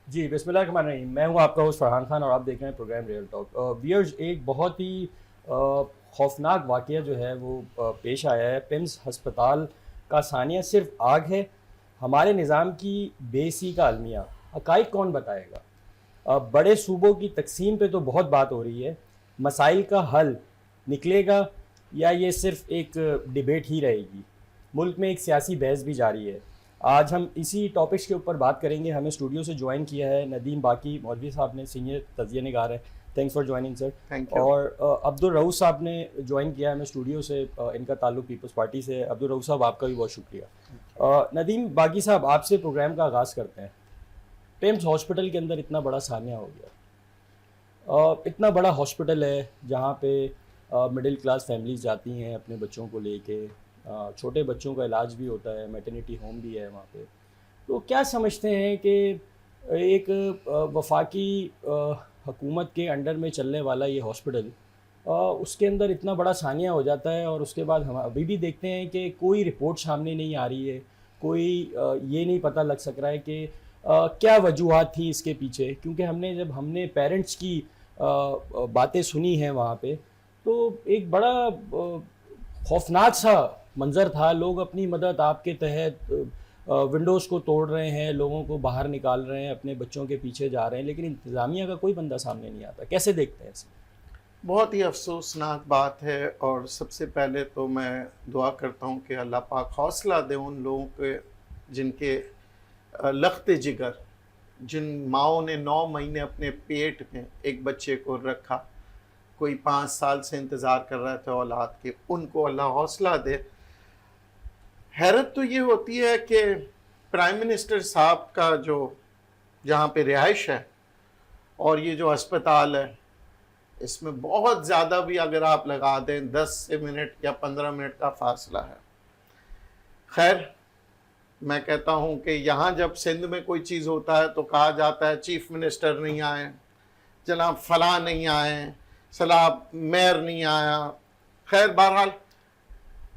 जी, बिस्मिल्लाहिर्रहमानिर्रहीम। मैं हूँ आपका होस्ट फरहान खान और आप देख रहे हैं प्रोग्राम रियल टॉक। व्यूअर्स, एक बहुत ही खौफनाक वाक़या जो है वो पेश आया है। पिम्स हस्पताल का सानिया सिर्फ आग है, हमारे निज़ाम की बेसी का अलमिया। हक़ाइक़ कौन बताएगा? बड़े सूबों की तकसीम पे तो बहुत बात हो रही है, मसाइल का हल निकलेगा या ये सिर्फ एक डिबेट ही रहेगी? मुल्क में एक सियासी बहस भी जारी है। आज हम इसी टॉपिक्स के ऊपर बात करेंगे। हमें स्टूडियो से ज्वाइन किया है नदीम बाकी मौलवी साहब ने, सीनियर तज़िया निगार है। Thanks for joining sir. Thank you. और अब्दुल रऊफ़ साहब ने ज्वाइन किया है हमें स्टूडियो से। इनका ताल्लुक़ पीपल्स पार्टी से है। अब्दुल रऊफ़ साहब, आपका भी बहुत शुक्रिया। नदीम बाकी साहब, आपसे प्रोग्राम का आगाज़ करते हैं। पिम्स हॉस्पिटल के अंदर इतना बड़ा सानिया हो गया। इतना बड़ा हॉस्पिटल है जहाँ पे मिडिल क्लास फैमिलीज जाती हैं अपने बच्चों को लेके। छोटे बच्चों का इलाज भी होता है, मैटरनिटी होम भी है वहाँ पे। तो क्या समझते हैं कि एक वफाकी हुकूमत के अंडर में चलने वाला ये हॉस्पिटल, उसके अंदर इतना बड़ा सानिया हो जाता है और उसके बाद हम अभी भी देखते हैं कि कोई रिपोर्ट सामने नहीं आ रही है, कोई ये नहीं पता लग सक रहा है कि क्या वजूहात थी इसके पीछे। क्योंकि हमने पेरेंट्स की बातें सुनी हैं वहाँ पे, तो एक बड़ा खौफनाक सा मंज़र था। लोग अपनी मदद आपके तहत विंडोज़ को तोड़ रहे हैं, लोगों को बाहर निकाल रहे हैं, अपने बच्चों के पीछे जा रहे हैं, लेकिन इंतज़ामिया का कोई बंदा सामने नहीं आता। कैसे देखते हैं इसे? बहुत ही अफसोसनाक बात है। और सबसे पहले तो मैं दुआ करता हूँ कि अल्लाह पाक हौसला दे उन लोगों के जिनके लख्त जिगर, जिन माओं ने 9 महीने अपने पेट में एक बच्चे को रखा, कोई 5 साल से इंतज़ार कर रहे थे औलाद के, उनको अल्लाह हौसला दे। हैरत तो ये होती है कि प्राइम मिनिस्टर साहब का जो जहाँ पे रिहाइश है और ये जो अस्पताल है, इसमें बहुत ज़्यादा भी अगर आप लगा दें 10 मिनट या 15 मिनट का फासला है। खैर, मैं कहता हूँ कि यहाँ जब सिंध में कोई चीज़ होता है तो कहा जाता है चीफ मिनिस्टर नहीं आए, जनाब फलां नहीं आए, सलाब मेयर नहीं आया। खैर, बहरहाल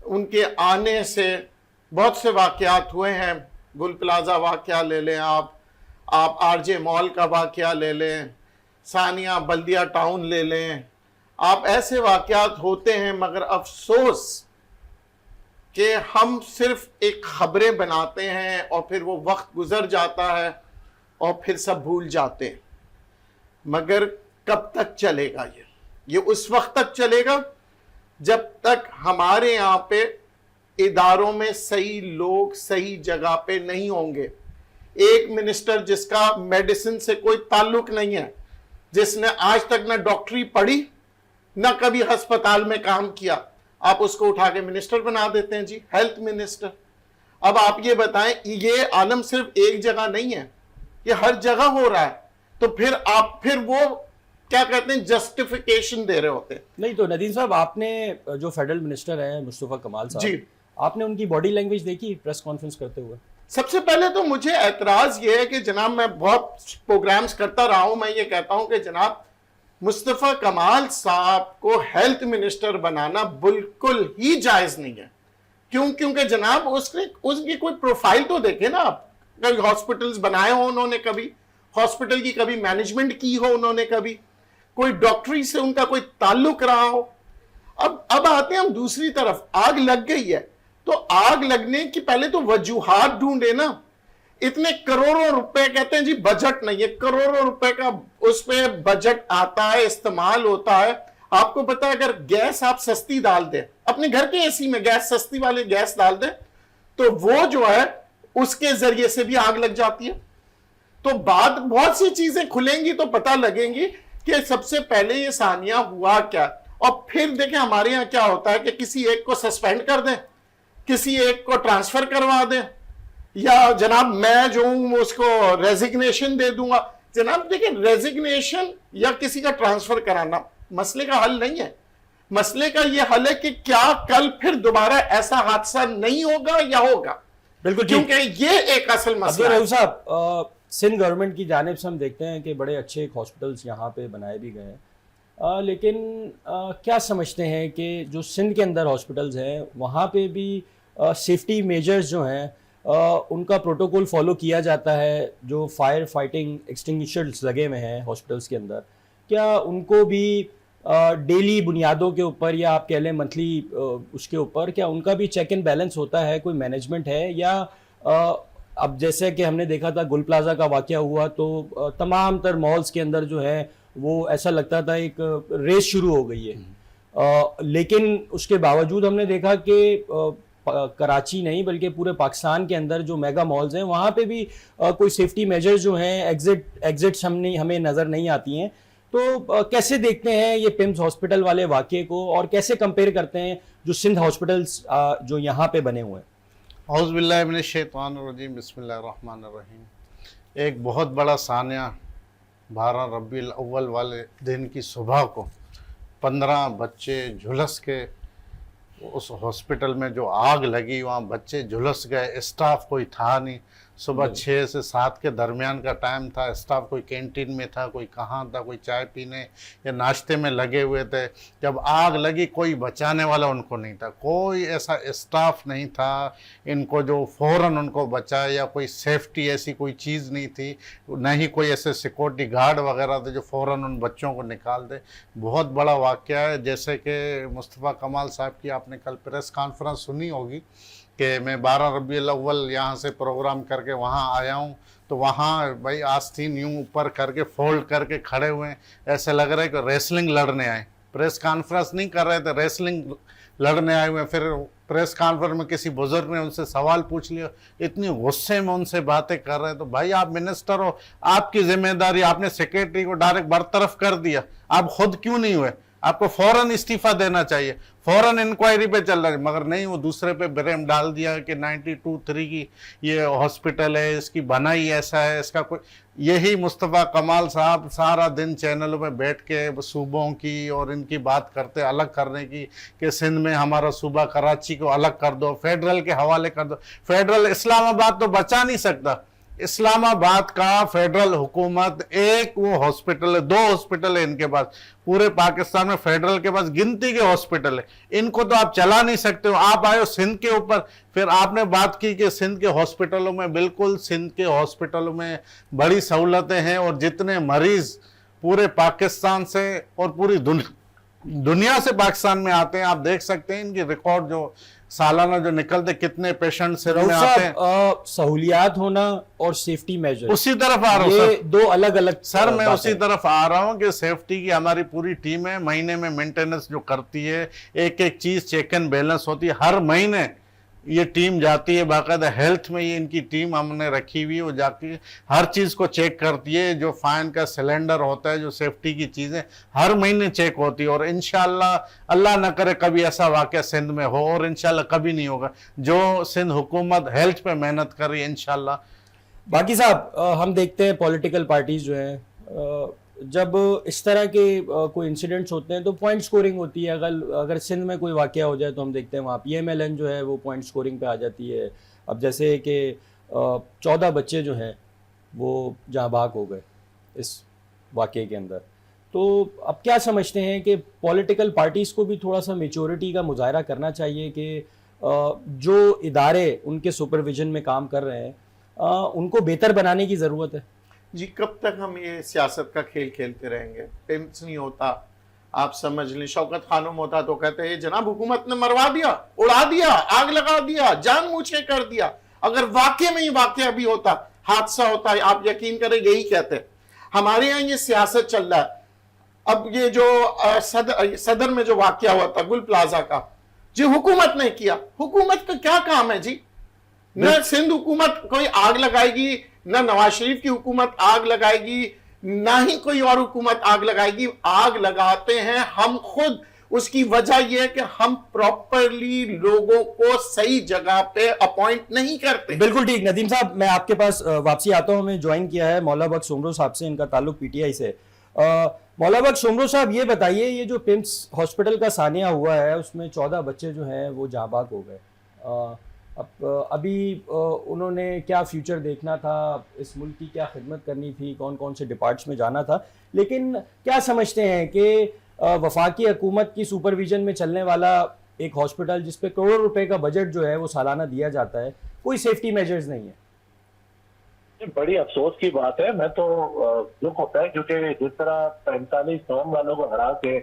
उनके आने से बहुत से वाक़यात हुए हैं। गुल प्लाज़ा वाक़या ले लें आप आरजे मॉल का वाक़या ले लें, सानिया बल्दिया टाउन ले लें आप, ऐसे वाक़यात होते हैं। मगर अफसोस कि हम सिर्फ एक खबरें बनाते हैं और फिर वो वक्त गुजर जाता है और फिर सब भूल जाते हैं। मगर कब तक चलेगा ये उस वक्त तक चलेगा जब तक हमारे यहाँ पे इदारों में सही लोग सही जगह पे नहीं होंगे। एक मिनिस्टर जिसका मेडिसिन से कोई ताल्लुक नहीं है, जिसने आज तक ना डॉक्टरी पढ़ी ना कभी अस्पताल में काम किया, आप उसको उठा के मिनिस्टर बना देते हैं जी, हेल्थ मिनिस्टर। अब आप ये बताएं, ये आलम सिर्फ एक जगह नहीं है, ये हर जगह हो रहा है। तो फिर वो क्या कहते हैं, जस्टिफिकेशन दे रहे होते हैं। नहीं तो नदीम साहब, आपने जो फेडरल मिनिस्टर हैं मुस्तफ़ा कमाल साहब जी, आपने उनकी बॉडी लैंग्वेज देखी प्रेस कॉन्फ्रेंस करते हुए? सबसे पहले तो मुझे एतराज ये है कि जनाब, मैं बहुत प्रोग्राम्स करता रहा हूं, मैं ये कहता हूं कि जनाब मुस्तफ़ा कमाल साहब को हेल्थ मिनिस्टर बनाना बिल्कुल ही जायज नहीं है। क्योंकि जनाब उसकी कोई प्रोफाइल तो देखे ना आप। कभी हॉस्पिटल्स बनाए हो उन्होंने, कभी हॉस्पिटल की कभी मैनेजमेंट की हो उन्होंने, कभी कोई डॉक्टरी से उनका कोई ताल्लुक रहा हो। अब आते हैं हम दूसरी तरफ। आग लग गई है तो आग लगने की पहले तो वजूहात ढूंढे ना। इतने करोड़ों रुपए, कहते हैं जी बजट नहीं है, करोड़ों रुपए का उस पे बजट आता है, इस्तेमाल होता है। आपको पता है, अगर गैस आप सस्ती डाल दें, अपने घर के एसी में गैस सस्ती वाले गैस डाल दें, तो वो जो है उसके जरिए से भी आग लग जाती है। तो बात, बहुत सी चीजें खुलेंगी तो पता लगेंगी कि सबसे पहले ये सानिया हुआ क्या। और फिर देखें हमारे यहाँ क्या होता है कि किसी एक को सस्पेंड कर दें, किसी एक को ट्रांसफर करवा दें, या जनाब मैं जो हूं उसको रेजिग्नेशन दे दूंगा। जनाब देखिए, रेजिग्नेशन या किसी का ट्रांसफर कराना मसले का हल नहीं है। मसले का यह हल है कि क्या कल फिर दोबारा ऐसा हादसा नहीं होगा या होगा। बिल्कुल, क्योंकि ये एक असल मसला है। साहब, सिंध गवर्नमेंट की जानिब से हम देखते हैं कि बड़े अच्छे हॉस्पिटल्स यहाँ पे बनाए भी गए हैं, लेकिन क्या समझते हैं कि जो सिंध के अंदर हॉस्पिटल्स हैं वहाँ पे भी सेफ्टी मेजर्स जो हैं उनका प्रोटोकॉल फॉलो किया जाता है, जो फायर फाइटिंग एक्सटिंग्विशर्स लगे हुए हैं हॉस्पिटल्स के अंदर, क्या उनको भी डेली बुनियादों के ऊपर या आप कह लें मंथली उसके ऊपर, क्या उनका भी चेक एंड बैलेंस होता है, कोई मैनेजमेंट है? या अब जैसे कि हमने देखा था गुल प्लाजा का वाकया हुआ तो तमाम तर मॉल्स के अंदर जो है वो ऐसा लगता था एक रेस शुरू हो गई है। लेकिन उसके बावजूद हमने देखा कि कराची नहीं बल्कि पूरे पाकिस्तान के अंदर जो मेगा मॉल्स हैं वहाँ पे भी कोई सेफ्टी मेजर्स जो हैं, एग्जिट्स हमें नज़र नहीं आती हैं। तो कैसे देखते हैं ये पिम्स हॉस्पिटल वाले वाक़े को और कैसे कंपेयर करते हैं जो सिंध हॉस्पिटल्स जो यहाँ पे बने हुए हैं? औज़ुबिल्लाहि मिनश्शैतानिर्रजीम, बिस्मिल्लाहिर्रहमानिर्रहीम। एक बहुत बड़ा सानिया 12 रबीउल अव्वल वाले दिन की सुबह को 15 बच्चे झुलस के उस हॉस्पिटल में जो आग लगी, वहाँ बच्चे झुलस गए, स्टाफ कोई था नहीं। सुबह 6 से 7 के दरमियान का टाइम था, स्टाफ कोई कैंटीन में था, कोई कहाँ था, कोई चाय पीने या नाश्ते में लगे हुए थे। जब आग लगी कोई बचाने वाला उनको नहीं था, कोई ऐसा स्टाफ नहीं था इनको जो फ़ौरन उनको बचाए, या कोई सेफ्टी ऐसी कोई चीज़ नहीं थी, न ही कोई ऐसे सिक्योरिटी गार्ड वगैरह थे जो फ़ौरन उन बच्चों को निकाल दे। बहुत बड़ा वाक़या है। जैसे कि मुस्तफ़ा कमाल साहब की आपने कल प्रेस कॉन्फ्रेंस सुनी होगी कि मैं 12 रबीउल अव्वल यहाँ से प्रोग्राम करके वहाँ आया हूँ, तो वहाँ भाई आस्तीन यूँ ऊपर करके फोल्ड करके खड़े हुए हैं, ऐसे लग रहा है कि रेसलिंग लड़ने आए। प्रेस कॉन्फ्रेंस नहीं कर रहे थे, रेसलिंग लड़ने आए हुए हैं। फिर प्रेस कॉन्फ्रेंस में किसी बुजुर्ग ने उनसे सवाल पूछ लिया, इतनी गुस्से में उनसे बातें कर रहे हैं। तो भाई आप मिनिस्टर हो, आपकी जिम्मेदारी, आपने सेक्रेटरी को डायरेक्ट बरतरफ कर दिया, आप खुद क्यों नहीं हुए? आपको फौरन इस्तीफा देना चाहिए, फौरन इंक्वायरी पे चल रहा है। मगर नहीं, वो दूसरे पे ब्लेम डाल दिया कि 92-3 की ये हॉस्पिटल है, इसकी बनाई ऐसा है, इसका कोई। यही मुस्तफ़ा कमाल साहब सारा दिन चैनलों में बैठ के सूबों की और इनकी बात करते, अलग करने की, कि सिंध में हमारा सूबा कराची को अलग कर दो, फेडरल के हवाले कर दो। फेडरल इस्लामाबाद तो बचा नहीं सकता। इस्लामाबाद का फेडरल हुकूमत एक वो हॉस्पिटल है, 2 हॉस्पिटल है इनके पास। पूरे पाकिस्तान में फेडरल के पास गिनती के हॉस्पिटल है, इनको तो आप चला नहीं सकते हो। आप आए हो सिंध के ऊपर, फिर आपने बात की कि सिंध के हॉस्पिटलों में, बिल्कुल सिंध के हॉस्पिटलों में बड़ी सहूलतें हैं, और जितने मरीज पूरे पाकिस्तान से और पूरी दुनिया से पाकिस्तान में आते हैं, आप देख सकते हैं इनकी रिकॉर्ड जो सालाना जो निकलते, कितने पेशेंट सिर में आते हैं। सहूलियात होना और सेफ्टी मेजर, उसी तरफ आ रहा हूँ ये 2 अलग अलग सर। मैं उसी तरफ आ रहा हूँ कि सेफ्टी की हमारी पूरी टीम है, महीने में मेंटेनेंस जो करती है, एक एक चीज चेक एंड बैलेंस होती है। हर महीने ये टीम जाती है, बाकायदा हेल्थ में ये इनकी टीम हमने रखी हुई है, वो जाके हर चीज़ को चेक करती है। जो फाइन का सिलेंडर होता है, जो सेफ्टी की चीज़ें हर महीने चेक होती है। और इंशाल्लाह अल्लाह न करे कभी ऐसा वाक़या सिंध में हो, और इंशाल्लाह कभी नहीं होगा। जो सिंध हुकूमत हेल्थ पे मेहनत कर रही है इंशाल्लाह। बाकी साहब, हम देखते हैं पॉलिटिकल पार्टीज जो हैं, जब इस तरह के कोई इंसिडेंट्स होते हैं तो पॉइंट स्कोरिंग होती है। अगर सिंध में कोई वाकया हो जाए तो हम देखते हैं वहाँ PMLN जो है वो पॉइंट स्कोरिंग पे आ जाती है। अब जैसे कि 14 बच्चे जो हैं वो जहाँ भाग हो गए इस वाकये के अंदर, तो अब क्या समझते हैं कि पॉलिटिकल पार्टीज़ को भी थोड़ा सा मेच्योरिटी का मुजाहरा करना चाहिए कि जो इदारे उनके सुपरविजन में काम कर रहे हैं उनको बेहतर बनाने की ज़रूरत है? जी, कब तक हम ये सियासत का खेल खेलते रहेंगे? पिम्स नहीं होता, आप समझ लें। शौकत खानम होता तो कहते हैं जनाब हुकूमत ने मरवा दिया, उड़ा दिया, आग लगा दिया, जानबूझ के कर दिया। अगर वाकई में ही वाकया भी होता, हादसा होता है, आप यकीन करें यही कहते हैं। हमारे यहाँ ये सियासत चल रहा है। अब ये जो सदर में जो वाकया हुआ था गुल प्लाजा का, जी हुकूमत ने किया। हुकूमत का क्या काम है जी? न सिंध हुकूमत कोई आग लगाएगी, न नवाज शरीफ की हुकूमत आग लगाएगी, ना ही कोई और हुकूमत आग लगाएगी। आग लगाते हैं हम खुद। उसकी वजह यह है कि हम प्रॉपरली लोगों को सही जगह पे अपॉइंट नहीं करते। बिल्कुल ठीक। नदीम साहब, मैं आपके पास वापसी आता हूं। हमें ज्वाइन किया है मौला बख्श सोमरो साहब से, इनका ताल्लुक PTI से। मौला बख्श सोमरो साहब, ये बताइए, ये जो पिम्स हॉस्पिटल का सानिया हुआ है उसमें 14 बच्चे जो हैं वो जाँ बाग हो गए। अब अभी उन्होंने क्या फ्यूचर देखना था, इस मुल्क की क्या खिदमत करनी थी, कौन कौन से डिपार्ट्स में जाना था, लेकिन क्या समझते हैं कि वफाकी हुकूमत की सुपरविजन में चलने वाला एक हॉस्पिटल जिस पे करोड़ों रुपए का बजट जो है वो सालाना दिया जाता है, कोई सेफ्टी मेजर्स नहीं है। ये बड़ी अफसोस की बात है। मैं तो दुख होता है क्योंकि जिस तरह 45 कौम वालों को हरा के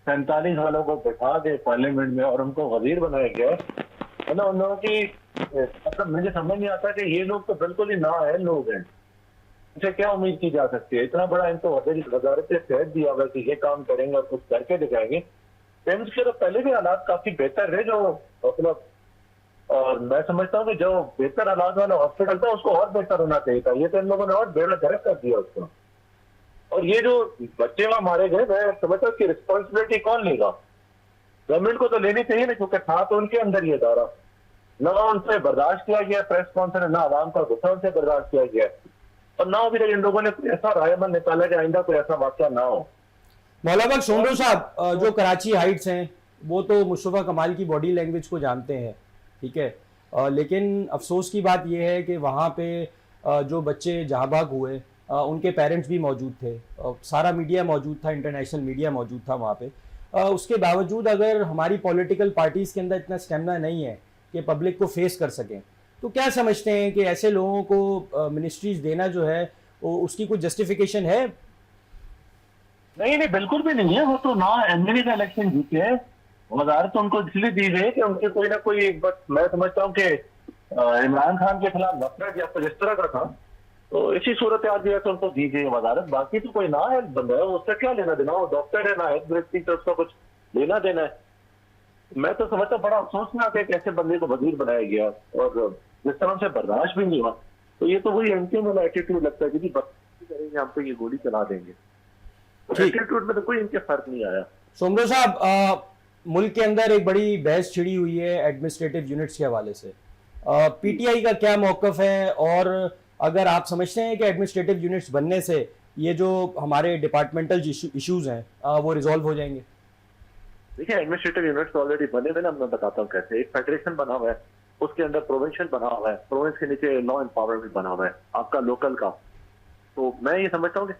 47 वालों को बैठा के पार्लियामेंट में और उनको वजीर बनाया गया है ना, उन लोगों की मतलब मुझे समझ नहीं आता कि ये लोग तो बिल्कुल ही नाअहल लोग हैं। इनसे क्या उम्मीद की जा सकती है? इतना बड़ा इनको वजारत सेहत दिया हुआ कि ये काम करेंगे और कुछ करके दिखाएंगे। पेम्स के तो पहले भी हालात काफी बेहतर रहे जो मतलब, और मैं समझता हूँ कि जो बेहतर हालात वाला हॉस्पिटल था उसको और बेहतर होना चाहिए था। ये तो इन लोगों ने और बेड़ा गर्क कर दिया उसको। और ये जो बच्चे वहां मारे गए, मैं समझता हूँ कि रिस्पॉन्सिबिलिटी कौन लेगा? गवर्नमेंट को तो लेनी चाहिए ना, क्योंकि था तो उनके अंदर ये दायरा। ना उनसे बर्दाश्त किया गया प्रेस कॉन्फ्रेंस, ना आवाम का गुस्सा उनसे बर्दाश्त किया गया, और ना अभी तक इन लोगों ने कोई ऐसा रायमन निकाला कि आइंदा कोई ऐसा वाक्य ना हो। मौला बख्श सोमरो साहब, जो कराची हाइट्स हैं वो तो मुस्तफ़ा कमाल की बॉडी लैंग्वेज को जानते हैं, ठीक है, लेकिन अफसोस की बात यह है कि वहाँ पे जो बच्चे जहाँ भाग हुए उनके पेरेंट्स भी मौजूद थे, सारा मीडिया मौजूद था, इंटरनेशनल मीडिया मौजूद था वहाँ पे। उसके बावजूद अगर हमारी पॉलिटिकल पार्टीज़ के अंदर इतना स्टेमिना नहीं है कि पब्लिक को फेस कर सकें, तो क्या समझते हैं कि ऐसे लोगों को मिनिस्ट्रीज देना जो है उसकी कुछ जस्टिफिकेशन है? नहीं नहीं, बिल्कुल भी नहीं है। वो तो ना एमएलए का इलेक्शन जीते हैं, वजारत तो उनको इसलिए दी गई कि उनके कोई ना कोई, बस मैं समझता हूँ कि इमरान खान के खिलाफ नफरत या कुछ इस तरह का था, तो इसी सूरत आज तो उनको दी गई वजारत। बाकी तो कोई ना है बंदा है, उससे क्या लेना देना? वो डॉक्टर है ना हेल्थ मिनिस्ट्री से उसका कुछ लेना देना है। मैं तो समझता बड़ा अफसोसनाक है कि ऐसे बंदे को वजीर बनाया गया और जिस तरह से बर्दाश्त भी नहीं हुआ। तो ये तो वही एमकेएम वाला एटीट्यूड लगता है कि जी बर्दाश्त करेंगे, हम तो ये गोली चला देंगे। एटीट्यूड में तो कोई इनके फर्क नहीं आया। सोमरो साहब, मुल्क के अंदर एक बड़ी बहस छिड़ी हुई है एडमिनिस्ट्रेटिव यूनिट्स के हवाले से। पीटीआई का क्या मौकफ है, और अगर आप समझते हैं कि एडमिनिस्ट्रेटिव यूनिट्स बनने से ये जो हमारे डिपार्टमेंटल इश्यूज हैं वो रिजॉल्व हो जाएंगे? देखिए, एडमिनिस्ट्रेटिव यूनिट्स ऑलरेडी बने हुए ना, मैं बताता हूँ कैसे। एक फेडरेशन बना हुआ है, उसके अंदर प्रोविंशियल बना हुआ है, प्रोविंस के नीचे लॉ एम्पावरमेंट बना हुआ है आपका लोकल का। तो मैं ये समझता हूँ कि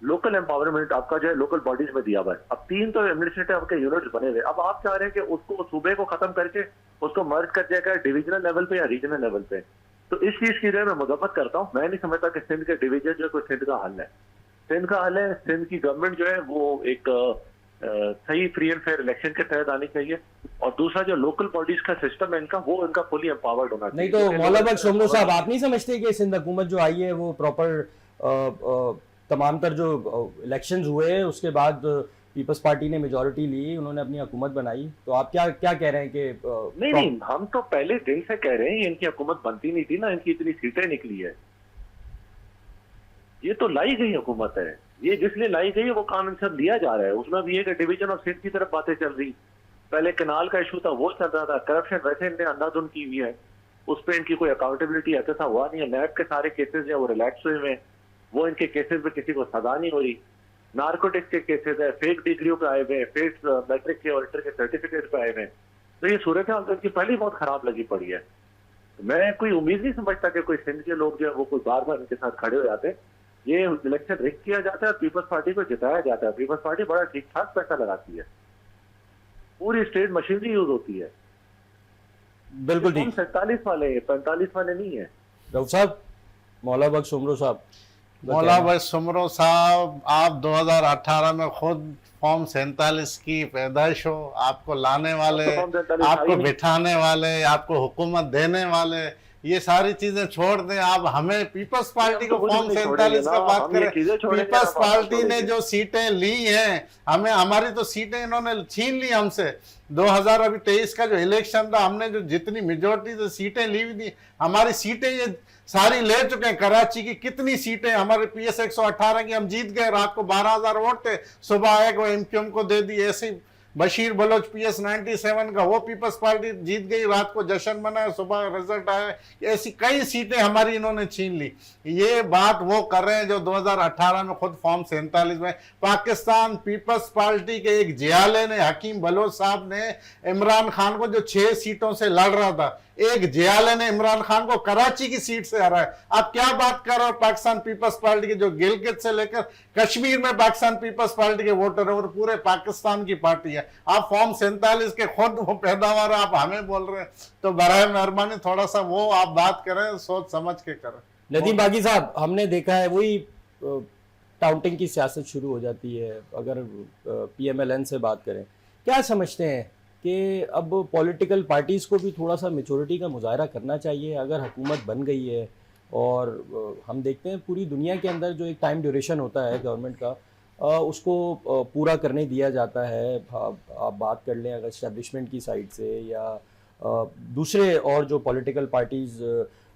लोकल एम्पावरमेंट आपका जो है लोकल बॉडीज में दिया हुआ है। अब 3 तो एडमिनिस्ट्रेटिव आपके यूनिट्स बने हुए, अब आप चाह रहे हैं कि उसको सूबे को खत्म करके उसको मर्ज कर जाएगा डिविजनल लेवल पे या रीजनल लेवल पे। तो इस चीज की मैं मदद करता हूँ। मैं नहीं समझता कि सिंध के डिवीजन जो कोई सिंध का हल है। सिंध का हल है, सिंध की गवर्नमेंट जो है वो एक सही फ्री एंड फेयर इलेक्शन के तहत आनी चाहिए, और दूसरा जो लोकल बॉडीज का सिस्टम है इनका, वो इनका फुली एम्पावर्ड होना चाहिए। नहीं तो मौला बख्श सोमरो साहब, आप नहीं समझते कि सिंध हुकूमत जो आई है वो प्रॉपर तमाम तर जो इलेक्शंस हुए उसके बाद पीपल्स पार्टी ने मेजॉरिटी ली, उन्होंने अपनी हुकूमत बनाई, तो आप क्या क्या कह रहे हैं कि नहीं, हम तो पहले दिन से कह रहे हैं इनकी हुकूमत बनती नहीं थी ना, इनकी इतनी सीटें निकली है। ये तो लाई गई हुकूमत है, ये जिसलिए लाई गई है वो काम इनसे लिया जा रहा है। उसमें भी ये कि डिवीजन ऑफ सिंध की तरफ बातें चल रही, पहले कनाल का इशू था वो चल रहा था, करप्शन वैसे इनने अंधाधुन की हुई है, उस पर इनकी कोई अकाउंटेबिलिटी ऐसा हुआ नहीं है। नैब के सारे केसेज है वो रिलैक्स हुए हैं, वो इनके केसेस में किसी को सजा नहीं हो रही। नार्कोटिक्स के केसेस है, फेक डिग्रियों पे आए हुए हैं, फेक मैट्रिक के और इंटर के सर्टिफिकेट पे आए हुए हैं। तो ये सूरत हाल तो इनकी पहले बहुत खराब लगी पड़ी है। तो मैं कोई उम्मीद नहीं समझता कि कोई सिंध के लोग जो है वो कोई बार बार इनके साथ खड़े हो जाते हैं। ये इलेक्शन रिक किया जाता है और पीपल्स पार्टी को जिताया जाता है। पीपल्स पार्टी बड़ा ठीक ठाक पैसा लगाती है, पूरी स्टेट मशीनरी यूज होती है। बिल्कुल ठीक। 47 वाले 45 वाले नहीं है। डॉक्टर साहब, मौला बख्श सोमरो साहब, मौला बख्श सोमरो साहब, आप 2018 में खुद फॉर्म 47 की पैदाइश हो, आपको लाने वाले, आपको बिठाने वाले, आपको हुकूमत देने वाले, ये सारी चीजें छोड़ दें। आप हमें पीपल्स पार्टी को फॉर्म 47 का बात करें। पीपल्स पार्टी ने जो सीटें ली हैं, हमें हमारी तो सीटें इन्होंने छीन ली हमसे। 2023 का जो इलेक्शन था, हमने जो जितनी मेजोरिटी से सीटें ली हुई थी, हमारी सीटें ये सारी ले चुके हैं। कराची की कितनी सीटें हमारे PS 118 की हम जीत गए, रात को 12,000 वोट थे, सुबह एक वो एमक्यूएम को दे दी। ऐसी बशीर बलोच PS 97 का वो पीपल्स पार्टी जीत गई, रात को जश्न मनाया, सुबह रिजल्ट आया। ऐसी कई सीटें हमारी इन्होंने छीन ली। ये बात वो कर रहे हैं जो 2018 में खुद फॉर्म 47 में पाकिस्तान पीपल्स पार्टी के एक जियाले ने, हकीम बलोच साहब ने इमरान खान को जो 6 सीटों से लड़ रहा था, एक जियाले ने इमरान खान को कराची की सीट से हराया। आप क्या बात कर रहे हो? पाकिस्तान पीपल्स पार्टी के जो गिलगित से लेकर कश्मीर में पाकिस्तान पीपल्स पार्टी के वोटर है और पूरे पाकिस्तान की पार्टी है। आप फॉर्म 47 के खुद वो पैदावार आप हमें बोल रहे हैं, तो बराए मेहरबानी थोड़ा सा वो आप बात करें, सोच समझ के करें। नदीम बागी साहब, हमने देखा है वही टाउटिंग की सियासत शुरू हो जाती है। अगर PMLN से बात करें, क्या समझते हैं कि अब पॉलिटिकल पार्टीज़ को भी थोड़ा सा मेचोरिटी का मुजाहरा करना चाहिए? अगर हुकूमत बन गई है और हम देखते हैं पूरी दुनिया के अंदर जो एक टाइम ड्यूरेशन होता है गवर्नमेंट का, उसको पूरा करने दिया जाता है। आप बात कर लें अगर इस्टेब्लिशमेंट की साइड से या दूसरे और जो पॉलिटिकल पार्टीज़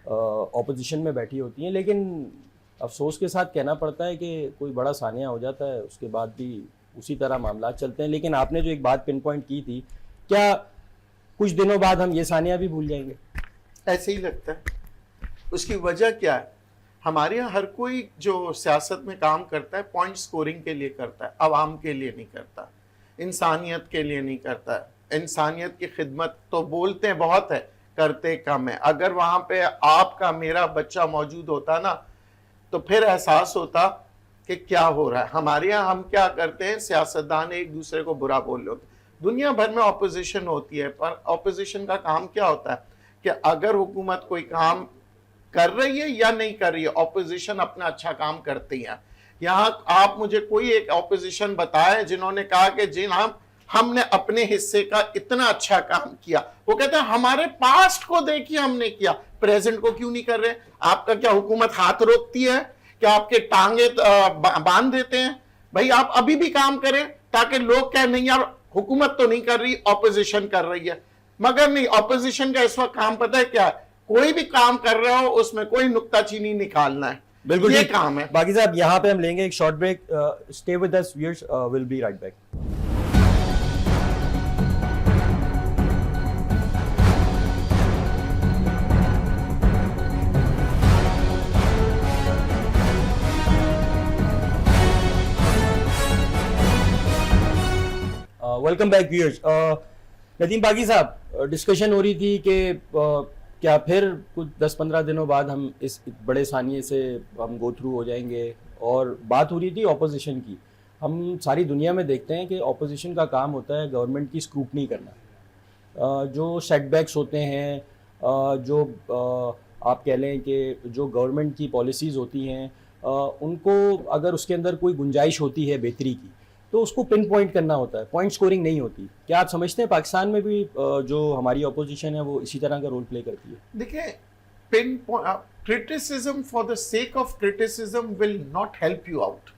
ऑपोजिशन में बैठी होती हैं, लेकिन अफसोस के साथ कहना पड़ता है कि कोई बड़ा सानिया हो जाता है, उसके बाद भी उसी तरह मामला चलते हैं। लेकिन आपने जो एक बात पिन पॉइंट की थी, क्या कुछ दिनों बाद हम ये सानिया भी भूल जाएंगे? ऐसे ही लगता है। उसकी वजह क्या है? हमारे यहाँ हर कोई जो सियासत में काम करता है पॉइंट स्कोरिंग के लिए करता है, आवाम के लिए नहीं करता, इंसानियत के लिए नहीं करता है। इंसानियत की खिदमत तो बोलते हैं बहुत है, करते कम है। अगर वहाँ पे आपका मेरा बच्चा मौजूद होता ना, तो फिर एहसास होता कि क्या हो रहा है। हमारे यहाँ हम क्या करते हैं, सियासतदान एक दूसरे को बुरा बोल रहे होते हैं। दुनिया भर में ऑपोजिशन होती है, पर ऑपोजिशन का काम क्या होता है कि अगर हुकूमत कोई काम कर रही है या नहीं कर रही है, ऑपोजिशन अपना अच्छा काम करती है। यहाँ आप मुझे कोई एक ऑपोजिशन बताए जिन्होंने कहा कि जी हाँ हमने अपने हिस्से का इतना अच्छा काम किया। वो कहते हैं हमारे पास्ट को देखिए हमने किया, प्रेजेंट को क्यों नहीं कर रहे? आपका क्या हुकूमत हाथ रोकती है? क्या आपके टांगे बांध देते हैं? भाई आप अभी भी काम करें ताकि लोग कहें नहीं यार हुकूमत तो नहीं कर रही, ऑपोजिशन कर रही है। मगर नहीं, ऑपोजिशन का इस वक्त काम पता है क्या है? कोई भी काम कर रहे हो उसमें कोई नुक्ताचीनी निकालना है, बिल्कुल ये ठीक। काम है। बाकी साहब, यहाँ पे हम लेंगे एक short break. Stay with us viewers, will be right back. Welcome back viewers. Nadeem Baghi साहब, डिस्कशन हो रही थी कि क्या फिर कुछ 10-15 दिनों बाद हम इस बड़े सानिए से हम गो थ्रू हो जाएंगे, और बात हो रही थी ऑपोजिशन की। हम सारी दुनिया में देखते हैं कि ऑपोजिशन का काम होता है गवर्नमेंट की स्क्रूटनी करना। जो सेटबैक्स होते हैं, जो आप कह लें कि जो गवर्नमेंट की पॉलिसीज़ होती हैं, उनको अगर उसके अंदर कोई गुंजाइश होती है बेहतरी की, तो उसको पिन पॉइंट करना होता है, पॉइंट स्कोरिंग नहीं होती। क्या आप समझते हैं पाकिस्तान में भी जो हमारी ऑपोजिशन है वो इसी तरह का रोल प्ले करती है? देखिए, pin criticism for the sake of criticism will not help you out.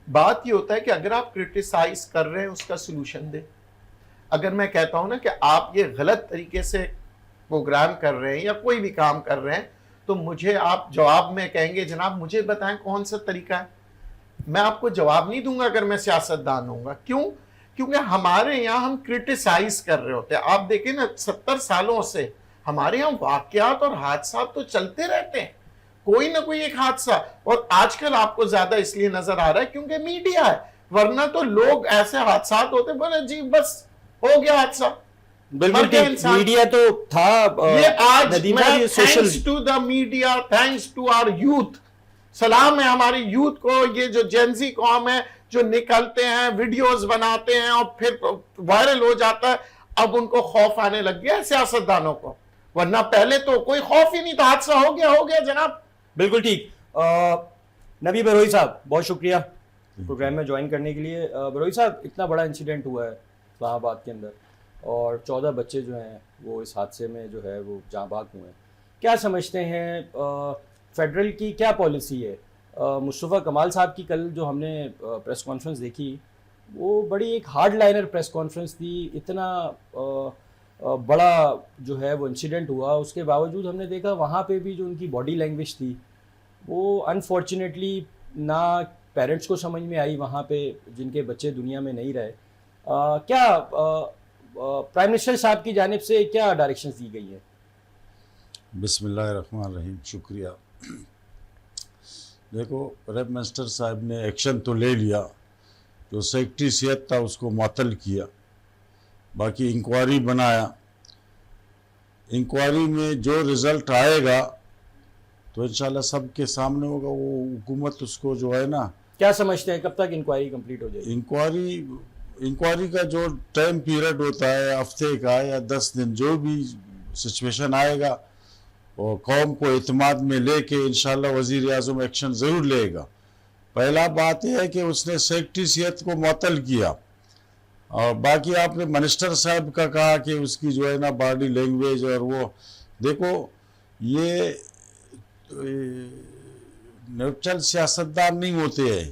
बात ये होता है कि अगर आप क्रिटिसाइज कर रहे हैं उसका सोल्यूशन दें। अगर मैं कहता हूं ना कि आप ये गलत तरीके से प्रोग्राम कर रहे हैं या कोई भी काम कर रहे हैं, तो मुझे आप जवाब में कहेंगे जनाब मुझे बताएं कौन सा तरीका है। मैं आपको जवाब नहीं दूंगा अगर मैं सियासतदान होऊंगा। क्यों? क्योंकि हमारे यहाँ हम क्रिटिसाइज कर रहे होते हैं। आप देखें ना, 70 सालों से हमारे यहाँ वाकयात और हादसा तो चलते रहते हैं, कोई ना कोई एक हादसा। और आजकल आपको ज्यादा इसलिए नजर आ रहा है क्योंकि मीडिया है, वरना तो लोग ऐसे हादसा होते बोले जी बस हो गया हादसा, बिल्कुल ठीक। मीडिया तो था। ये आज Nadeema ji, social thanks to the media, thanks to our youth, सलाम है हमारी यूथ को। ये जो जेंजी कौम है जो निकलते हैं, वीडियोस बनाते हैं और फिर वायरल हो जाता है, अब उनको खौफ आने लग गया है सियासतदानों को, वरना पहले तो कोई खौफ ही नहीं था। हादसा हो गया जनाब। बिल्कुल ठीक। नबी बरोई साहब, बहुत शुक्रिया प्रोग्राम में ज्वाइन करने के लिए। बरोई साहब, इतना बड़ा इंसिडेंट हुआ है इस्लामाबाद के अंदर और 14 बच्चे जो हैं वो इस हादसे में जो है वो जाँ बाग हुए हैं। क्या समझते हैं फेडरल की क्या पॉलिसी है? मुस्तफ़ा कमाल साहब की कल जो हमने प्रेस कॉन्फ्रेंस देखी, वो बड़ी एक हार्ड लाइनर प्रेस कॉन्फ्रेंस थी। इतना बड़ा जो है वो इंसिडेंट हुआ, उसके बावजूद हमने देखा वहाँ पे भी जो उनकी बॉडी लैंग्वेज थी वो अनफॉर्चुनेटली ना पेरेंट्स को समझ में आई वहाँ पे जिनके बच्चे दुनिया में नहीं रहे। क्या प्राइम मिनिस्टर साहब की जानिब से क्या डायरेक्शंस दी गई है? बिस्मिल्लाहिर्रहमानिर्रहीम, शुक्रिया। देखो, प्राइम मिनिस्टर साहब ने एक्शन तो ले लिया, जो सेक्रेटरी सेहत था उसको मुअत्तल किया, बाकी इंक्वायरी बनाया। इंक्वायरी में जो रिज़ल्ट आएगा तो इंशाल्लाह सबके सामने होगा। वो हुकूमत उसको जो है ना, क्या समझते हैं कब तक इंक्वायरी कंप्लीट हो जाएगी? इंक्वायरी का जो टाइम पीरियड होता है हफ्ते का या 10 दिन, जो भी सिचुएशन आएगा और कौम को एतमाद में लेके इंशाल्लाह वज़ीर आज़म एक्शन ज़रूर लेगा। पहला बात यह है कि उसने सेक्रेटरी सेहत को मुअत्तल किया, और बाकी आपने मिनिस्टर साहब का कहा कि उसकी जो है ना बॉडी लैंग्वेज, और वो देखो ये न्यूट्रल सियासतदान नहीं होते हैं।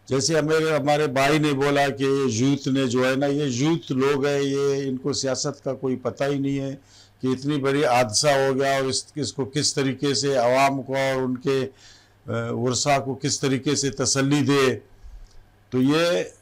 जैसे हमारे भाई ने बोला कि यूथ ने जो है ना, ये यूथ लोग हैं, ये इनको सियासत का कोई पता ही नहीं है कि इतनी बड़ी हादसा हो गया और इसको किस तरीके से आवाम को और उनके वर्षा को किस तरीके से तसल्ली दे। तो ये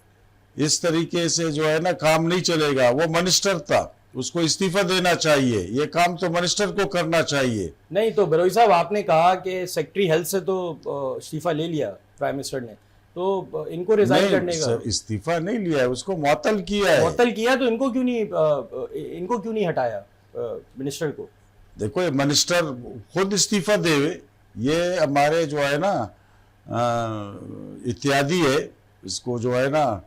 इस तरीके से जो है ना काम नहीं चलेगा। वो मिनिस्टर था, उसको इस्तीफा देना चाहिए, ये काम तो मिनिस्टर को करना चाहिए। नहीं तो बरोई साहब, आपने कहा कि सेक्रेटरी हेल्थ से तो इस्तीफा ले लिया प्राइम मिनिस्टर ने, तो इनको रिजाइन करने का सर, इस्तीफा नहीं लिया है, उसको मुअत्तल किया है। मुअत्तल किया, तो इनको क्यों नहीं हटाया मिनिस्टर को? देखो ये मिनिस्टर खुद इस्तीफा देवे, ये हमारे जो है ना इत्यादि है, इसको जो है ना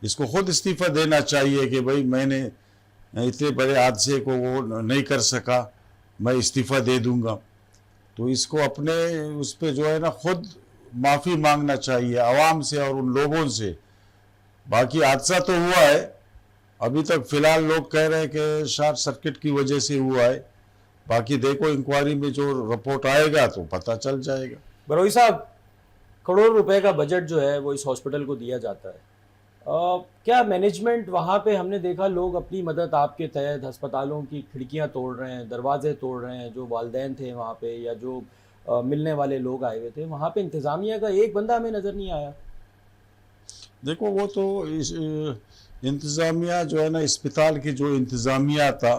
इसको खुद इस्तीफा देना चाहिए कि भाई मैंने इतने बड़े हादसे को वो नहीं कर सका, मैं इस्तीफा दे दूंगा। तो इसको अपने उस पर जो है ना खुद माफ़ी मांगना चाहिए आवाम से और उन लोगों से। बाकी हादसा तो हुआ है, अभी तक फ़िलहाल लोग कह रहे हैं कि शॉर्ट सर्किट की वजह से हुआ है। बाकी देखो इंक्वायरी में जो रिपोर्ट आएगा तो पता चल जाएगा। बरोई साहब, करोड़ रुपए का बजट जो है वो इस हॉस्पिटल को दिया जाता है, क्या मैनेजमेंट वहाँ पे, हमने देखा लोग अपनी मदद आपके तहत अस्पतालों की खिड़कियाँ तोड़ रहे हैं, दरवाजे तोड़ रहे हैं, जो वालदैन थे वहाँ पे या जो मिलने वाले लोग आए हुए थे वहाँ पे, इंतज़ामिया का एक बंदा हमें नज़र नहीं आया। देखो वो तो इंतज़ामिया जो है ना, अस्पताल की जो इंतज़ामिया था,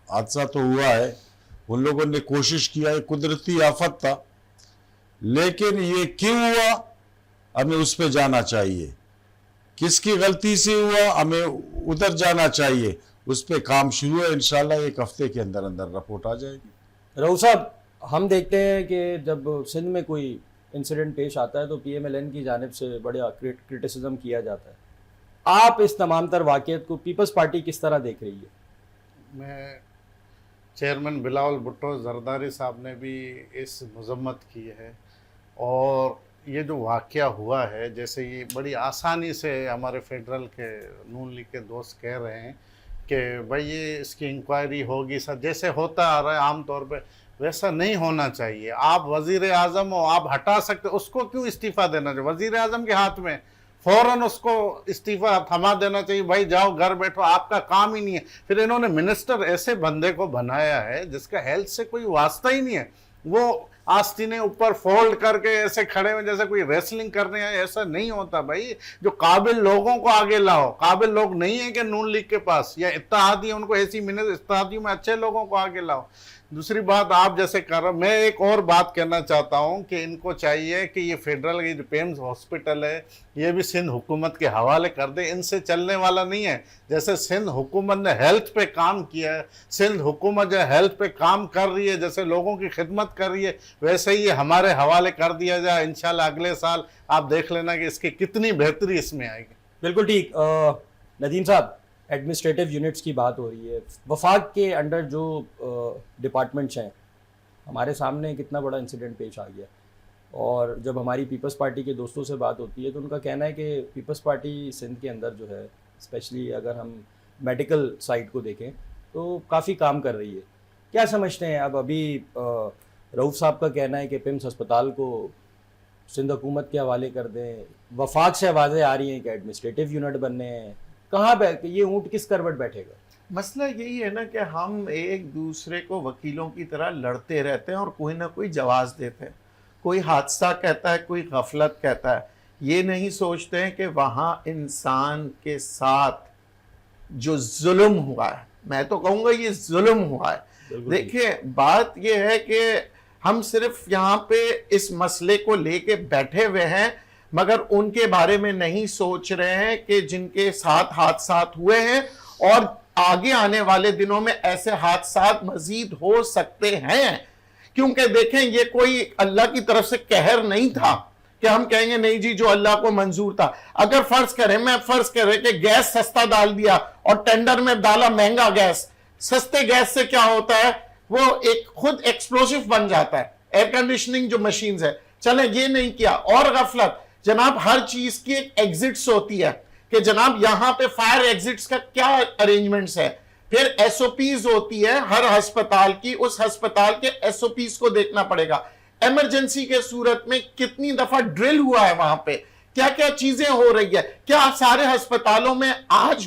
हादसा तो हुआ है, उन लोगों ने कोशिश किया है, कुदरती आफत था, लेकिन ये क्यों हुआ हमें उस पर जाना चाहिए, किसकी गलती से हुआ हमें उधर जाना चाहिए, उस पर काम शुरू है। इंशाल्लाह एक हफ्ते के अंदर अंदर रिपोर्ट आ जाएगी। रऊफ साहब, हम देखते हैं कि जब सिंध में कोई इंसिडेंट पेश आता है तो PMLN की जानिब से बड़ा क्रिटिसिज्म किया जाता है। आप इस तमाम तर वाक़ियत को पीपल्स पार्टी किस तरह देख रही है? मैं चेयरमैन बिलावल भुट्टो जरदारी साहब ने भी इस मजम्मत की है, और ये जो वाक़या हुआ है, जैसे ये बड़ी आसानी से हमारे फेडरल के नून लीग के दोस्त कह रहे हैं कि भाई ये इसकी इंक्वायरी होगी, सर जैसे होता आ रहा है आम तौर पे, वैसा नहीं होना चाहिए। आप वज़ीर आज़म हो, आप हटा सकते, उसको क्यों इस्तीफ़ा देना चाहिए? वज़ीर आज़म के हाथ में फ़ौरन उसको इस्तीफ़ा थमा देना चाहिए, भाई जाओ घर बैठो, आपका काम ही नहीं है। फिर इन्होंने मिनिस्टर ऐसे बंदे को बनाया है जिसका हेल्थ से कोई वास्ता ही नहीं है, वो आस्तीने ऊपर फोल्ड करके ऐसे खड़े हुए जैसे कोई रेसलिंग करने आए, ऐसा नहीं होता भाई। जो काबिल लोगों को आगे लाओ, काबिल लोग नहीं है कि नून लीग के पास या इत्तेहादी, उनको ऐसी इत्तेहादियों में अच्छे लोगों को आगे लाओ। दूसरी बात, आप जैसे कर रहे, मैं एक और बात कहना चाहता हूं कि इनको चाहिए कि ये फेडरल की जो पेम्स हॉस्पिटल है ये भी सिंध हुकूमत के हवाले कर दे, इनसे चलने वाला नहीं है। जैसे सिंध हुकूमत ने हेल्थ पे काम किया है, सिंध हुकूमत जो हेल्थ पे काम कर रही है, जैसे लोगों की खिदमत कर रही है, वैसे ही हमारे हवाले कर दिया जाए। इंशाल्लाह अगले साल आप देख लेना कि इसकी कितनी बेहतरी इसमें आएगी। बिल्कुल ठीक। नदीम साहब, एडमिनिस्ट्रेटिव यूनिट्स की बात हो रही है, वफाक के अंडर जो डिपार्टमेंट्स हैं, हमारे सामने कितना बड़ा इंसिडेंट पेश आ गया। और जब हमारी पीपल्स पार्टी के दोस्तों से बात होती है तो उनका कहना है कि पीपल्स पार्टी सिंध के अंदर जो है, स्पेशली अगर हम मेडिकल साइड को देखें तो काफ़ी काम कर रही है। क्या समझते हैं? अब अभी रऊफ साहब का कहना है कि पिम्स अस्पताल को सिंध हुकूमत के हवाले कर दें, वफाक से आवाज़ें आ रही हैं कि एडमिनिस्ट्रेटिव यूनिट बनने हैं। कहाँ ये ऊँट किस करवट बैठेगा? मसला यही है ना कि हम एक दूसरे को वकीलों की तरह लड़ते रहते हैं और कोई ना कोई जवाब देते हैं। कोई हादसा कहता है, कोई गफलत कहता है, ये नहीं सोचते हैं कि वहाँ इंसान के साथ जो जुल्म हुआ है, मैं तो कहूँगा ये जुल्म हुआ है। देखिए, बात ये है कि हम सिर्फ यहाँ पे इस मसले को लेके बैठे हुए हैं, मगर उनके बारे में नहीं सोच रहे हैं कि जिनके साथ हादसात हुए हैं और आगे आने वाले दिनों में ऐसे हादसा मजीद हो सकते हैं, क्योंकि देखें ये कोई अल्लाह की तरफ से कहर नहीं था कि हम कहेंगे नहीं जी जो अल्लाह को मंजूर था। अगर फर्ज करें कि गैस सस्ता डाल दिया और टेंडर में डाला महंगा गैस, सस्ते गैस से क्या होता है, वो एक खुद एक्सप्लोसिव बन जाता है। एयर कंडीशनिंग जो मशीन्स है, चले ये नहीं किया। और गफलत जनाब, हर चीज की एक एग्जिट्स होती है कि जनाब यहां पे फायर एग्जिट्स का क्या अरेंजमेंट्स है, फिर एसओपीज होती है हर अस्पताल की, उस अस्पताल के एसओपीज को देखना पड़ेगा। इमरजेंसी के सूरत में कितनी दफा ड्रिल हुआ है वहां पे, क्या क्या चीजें हो रही है, क्या सारे अस्पतालों में आज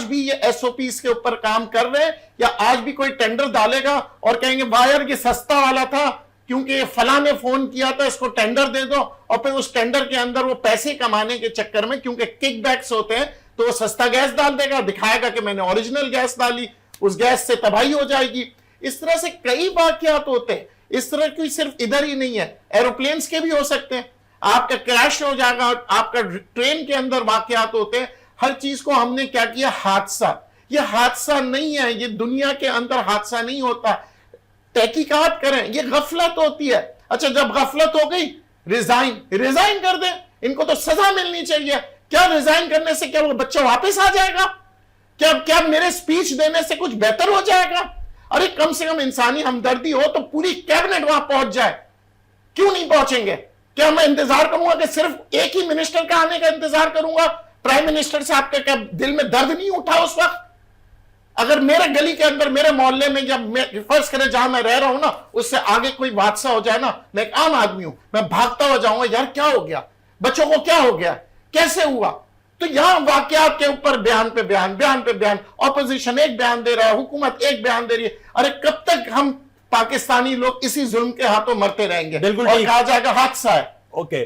भी ये एसओपीज के ऊपर काम कर रहे हैं, या आज भी कोई टेंडर डालेगा और कहेंगे वायर ये सस्ता वाला था क्योंकि फला ने फोन किया था इसको टेंडर दे दो, और फिर उस टेंडर के अंदर वो पैसे कमाने के चक्कर में क्योंकि किकबैक्स होते हैं तो वो सस्ता गैस डाल देगा, दिखाएगा कि मैंने ओरिजिनल गैस डाली, उस गैस से तबाही हो जाएगी। इस तरह से कई वाकयात होते हैं। इस तरह की सिर्फ इधर ही नहीं है, एरोप्लेन्स के भी हो सकते हैं, आपका क्रैश हो जाएगा, आपका ट्रेन के अंदर वाकयात होते हैं। हर चीज को हमने क्या किया, हादसा। ये हादसा नहीं है, ये दुनिया के अंदर हादसा नहीं होता। तहकीकात करें, ये गफलत होती है। अच्छा, जब गफलत हो गई रिजाइन कर दें, इनको तो सजा मिलनी चाहिए। क्या रिजाइन करने से क्या वो बच्चा वापस आ जाएगा? क्या मेरे स्पीच देने से कुछ बेहतर हो जाएगा? अरे कम से कम इंसानी हमदर्दी हो तो पूरी कैबिनेट वहां पहुंच जाए, क्यों नहीं पहुंचेंगे? क्या मैं इंतजार करूंगा कि सिर्फ एक ही मिनिस्टर का आने का इंतजार करूंगा? प्राइम मिनिस्टर से आपके क्या दिल में दर्द नहीं उठा उस वक्त? अगर मेरे गली के अंदर, मेरे मोहल्ले में, जब मैं फर्ज करें जहां मैं रह रहा हूं ना, उससे आगे कोई हादसा हो जाए ना, मैं एक आम आदमी हूं, मैं भागता हुआ जाऊंगा, यार क्या हो गया, बच्चों को क्या हो गया, कैसे हुआ? तो यहां वाकयात के ऊपर बयान पे बयान, ऑपोजिशन एक बयान दे रहा है, हुकूमत एक बयान दे रही है। अरे कब तक हम पाकिस्तानी लोग इसी जुल्म के हाथों मरते रहेंगे? बिल्कुल और ठीक। कहा जाएगा हादसा है। ओके,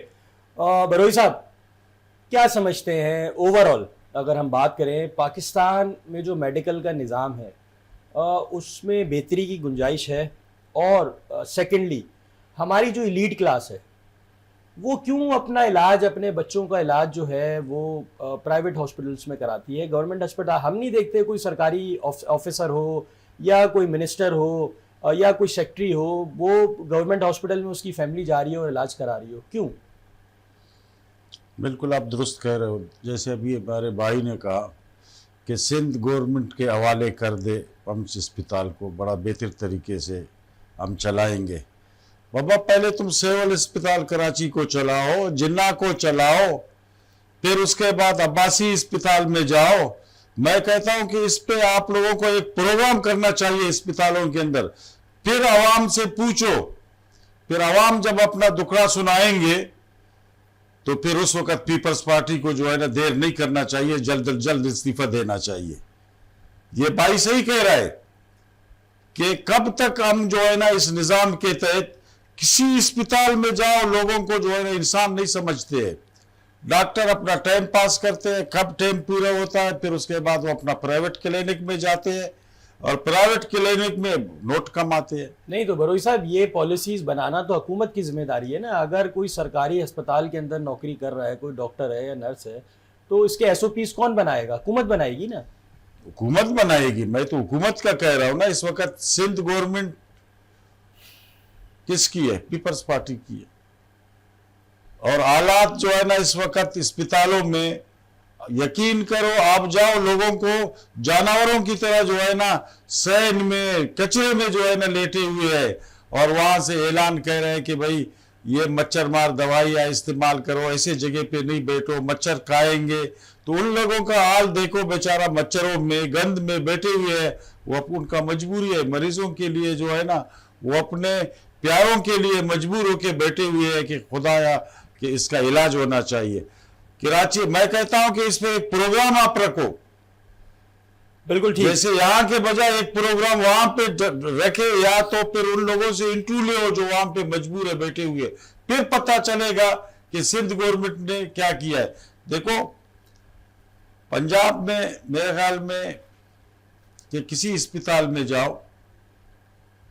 बरोई साहब क्या समझते हैं ओवरऑल, अगर हम बात करें पाकिस्तान में जो मेडिकल का निज़ाम है उसमें बेहतरी की गुंजाइश है, और सेकेंडली हमारी जो एलीट क्लास है वो क्यों अपना इलाज, अपने बच्चों का इलाज जो है वो प्राइवेट हॉस्पिटल्स में कराती है? गवर्नमेंट अस्पताल हम नहीं देखते, कोई सरकारी ऑफिसर हो या कोई मिनिस्टर हो या कोई सेक्रेटरी हो, वो गवर्नमेंट हॉस्पिटल में उसकी फैमिली जा रही है और इलाज करा रही हो, क्यों? बिल्कुल आप दुरुस्त कह रहे हो। जैसे अभी हमारे भाई ने कहा कि सिंध गवर्नमेंट के हवाले कर दे पम्स अस्पताल को, बड़ा बेहतर तरीके से हम चलाएंगे। बाबा पहले तुम सिविल अस्पताल कराची को चलाओ, जिन्ना को चलाओ, फिर उसके बाद अब्बासी अस्पताल में जाओ। मैं कहता हूं कि इस पे आप लोगों को एक प्रोग्राम करना चाहिए अस्पतालों के अंदर, फिर आवाम से पूछो, फिर आवाम जब अपना दुखड़ा सुनाएंगे तो फिर उस वक्त पीपल्स पार्टी को जो है ना देर नहीं करना चाहिए, जल्द इस्तीफा देना चाहिए। ये भाई सही कह रहा है कि कब तक हम जो है ना इस निज़ाम के तहत किसी अस्पताल में जाओ, लोगों को जो है ना इंसान नहीं समझते हैं। डॉक्टर अपना टाइम पास करते हैं, कब टाइम पूरा होता है फिर उसके बाद वो अपना प्राइवेट क्लिनिक में जाते हैं और प्राइवेट क्लिनिक में नोट कमाते हैं। नहीं तो बरोई साहब, ये पॉलिसीज बनाना तो हुकूमत की जिम्मेदारी है ना। अगर कोई सरकारी अस्पताल के अंदर नौकरी कर रहा है, कोई डॉक्टर है या नर्स है, तो इसके एसओपीज कौन बनाएगा? हुकूमत बनाएगी ना। हुकूमत बनाएगी। मैं तो हुकूमत का कह रहा हूं ना। इस वक्त सिंध गवर्नमेंट किसकी है? पीपल्स पार्टी की है। और हालात जो है ना इस वक्त अस्पतालों में, यकीन करो आप जाओ, लोगों को जानवरों की तरह जो है ना सैन में, कचरे में जो है ना लेटे हुए है, और वहां से ऐलान कह रहे हैं कि भाई ये मच्छर मार दवाइयाँ इस्तेमाल करो, ऐसे जगह पे नहीं बैठो, मच्छर खाएंगे। तो उन लोगों का हाल देखो, बेचारा मच्छरों में, गंद में बैठे हुए है। वो उनका मजबूरी है, मरीजों के लिए जो है ना वो अपने प्यारों के लिए मजबूर होकर बैठे हुए है कि खुदाया कि इसका इलाज होना चाहिए। कराची, मैं कहता हूं कि इस पे एक प्रोग्राम आप रखो। बिल्कुल ठीक। जैसे यहाँ के बजाय एक प्रोग्राम वहां पे रखे, या तो फिर उन लोगों से इंटरव्यू ले जो वहां पे मजबूर है बैठे हुए, फिर पता चलेगा कि सिंध गवर्नमेंट ने क्या किया है। देखो पंजाब में मेरे ख्याल में कि किसी अस्पताल में जाओ,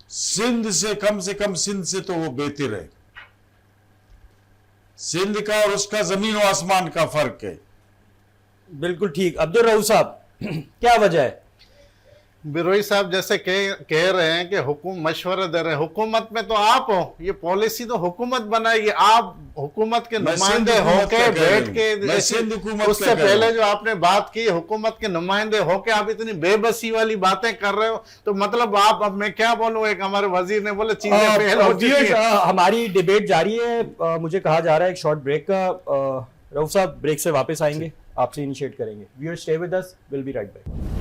सिंध से कम सिंध से तो वो बेहतर है। सिंध का और उसका जमीन और आसमान का फर्क है। बिल्कुल ठीक। अब्दुल रऊफ साहब, क्या वजह है बिरोई साहब जैसे कह रहे हैं कि हुकूम मशवरा दे रहे हैं, हुकूमत में तो आप हो, ये पॉलिसी तो हुकूमत बनाएगी, आप हुकूमत के मैं नुमाइंदे सिंध हुकूमत होके का कह रहा बैठ हूं। के मैं सिंध हुकूमत उससे का कह रहा पहले हूं। जो आपने बात की हुकूमत के नुमाइंदे होके आप इतनी बेबसी वाली बातें कर रहे हो, तो मतलब आप, अब मैं क्या बोलूं, एक हमारे वजीर ने बोले चीजें फेल हो चुकी viewers, हैं। हमारी डिबेट जारी है। मुझे कहा जा रहा है एक शॉर्ट ब्रेक का। रऊफ साहब ब्रेक से वापस आएंगे, आपसे इनिशिएट करेंगे। Viewers stay with us, will be right back.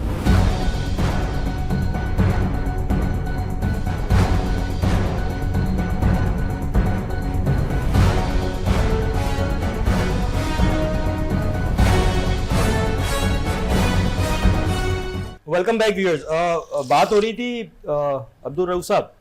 Welcome back viewers. बात हो रही थी अब्दुल रऊफ साहब,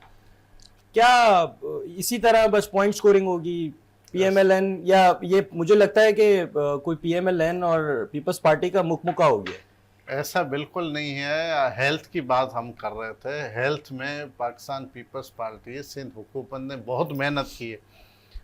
क्या इसी तरह बस पॉइंट स्कोरिंग होगी पीएमएलएन, या ये मुझे लगता है कि कोई पीएमएलएन और पीपल्स पार्टी का मुखमुखा हो गया? ऐसा बिल्कुल नहीं है। हेल्थ की बात हम कर रहे थे, हेल्थ में पाकिस्तान पीपल्स पार्टी सिंध हुकूमत ने बहुत मेहनत की है।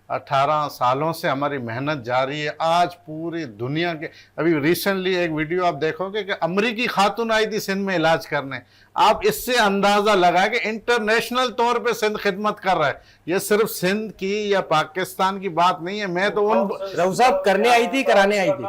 18 सालों से हमारी मेहनत जारी है। आज पूरी दुनिया के, अभी रिसेंटली एक वीडियो आप देखोगे कि अमरीकी खातून आई थी सिंध में इलाज करने। आप इससे अंदाज़ा लगाए कि इंटरनेशनल तौर पे सिंध खिदमत कर रहा है। ये सिर्फ सिंध की या पाकिस्तान की बात नहीं है। मैं तो उन रऊफ साहब करने आई थी, कराने आई थी?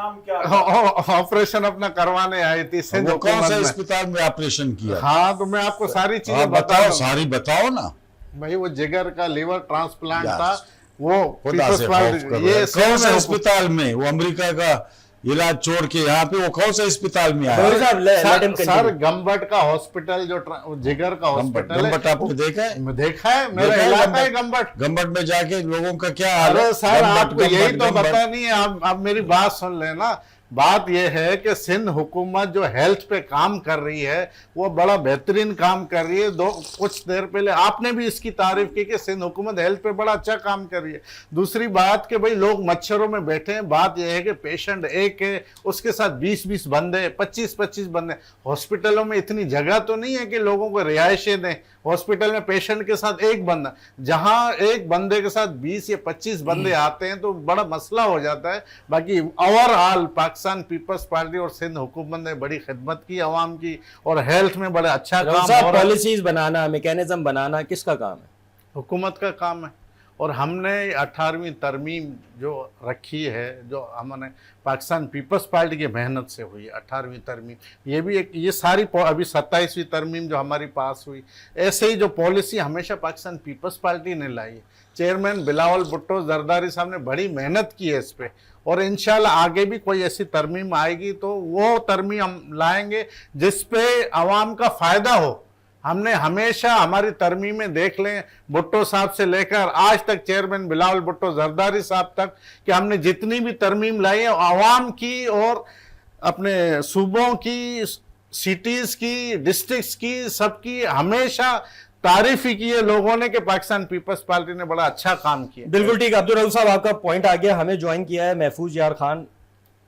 ऑपरेशन अपना करवाने आई थी सिंध वो कौन हुकूमत सा में। अस्पताल में ऑपरेशन किया? हाँ, तो मैं आपको सारी हाँ, चीजें बताओ, सारी बताओ ना। भाई वो जिगर का लिवर ट्रांसप्लांट यार, था, वो खुदा पीपल्स से पार्टी- खौफ करो। ये कौन सिंध सा में अस्पताल में? वो अमेरिका का इलाज छोड़ के यहाँ पे वो कौन सा अस्पताल में आया? रऊफ साहब, let him सर continue. गम्बट का हॉस्पिटल जो जिगर का हॉस्पिटल है, गम्बट आपने देखा है? मैं देखा है, मेरा देखा है इलाका है गम्बट? गम्बट। गम्बट में जाके लोगों का क्या हाल है? अरे सर, गम्बट, आपको यही गम्बट, तो गम्बट। पता नहीं है। आप मेरी बात सुन लेना। बात यह है कि सिंध हुकूमत जो हेल्थ पे काम कर रही है वो बड़ा बेहतरीन काम कर रही है। कुछ देर पहले आपने भी इसकी तारीफ की कि सिंध हुकूमत हेल्थ पे बड़ा अच्छा काम कर रही है। दूसरी बात कि भाई लोग मच्छरों में बैठे हैं। बात यह है कि पेशेंट एक है, उसके साथ 20-20 बंदे, 25-25 बंदे। हॉस्पिटलों में इतनी जगह तो नहीं है कि लोगों को रिहायशें दें। हॉस्पिटल में पेशेंट के साथ एक बंदा, जहां एक बंदे के साथ 20 या 25 बंदे आते हैं तो बड़ा मसला हो जाता है। बाकी ओवरऑल पाकिस्तान पीपल्स पार्टी और सिंध हुकूमत ने बड़ी खिदमत की आवाम की, और हेल्थ में बड़ा अच्छा रऊफ काम साहब, हो रहा है। पॉलिसीज बनाना, मैकेनिज्म बनाना किसका काम है? हुकूमत का काम है। और हमने 18वीं तरमीम जो रखी है, जो हमने पाकिस्तान पीपल्स पार्टी की मेहनत से हुई 18वीं तरमीम, ये भी एक, ये सारी अभी 27वीं तरमीम जो हमारी पास हुई, ऐसे ही जो पॉलिसी हमेशा पाकिस्तान पीपल्स पार्टी ने लाई है। चेयरमैन बिलावल भुट्टो जरदारी साहब ने बड़ी मेहनत की है इस पर, और इंशाल्लाह आगे भी कोई ऐसी तरमीम आएगी तो वो तरमीम हम लाएंगे जिस पे आवाम का फ़ायदा हो। हमने हमेशा हमारी तरमीमें देख लें, भुट्टो साहब से लेकर आज तक चेयरमैन बिलावल भुट्टो जरदारी साहब तक, कि हमने जितनी भी तरमीम लाई है आवाम की और अपने सूबों की, सिटीज़ की, डिस्ट्रिक्ट्स की, सबकी हमेशा तारीफ ही की है लोगों ने कि पाकिस्तान पीपल्स पार्टी ने बड़ा अच्छा काम किया। बिल्कुल ठीक। अब्दुल रऊफ साहब, आपका पॉइंट आ गया। हमें ज्वाइन किया है महफूज यार खान,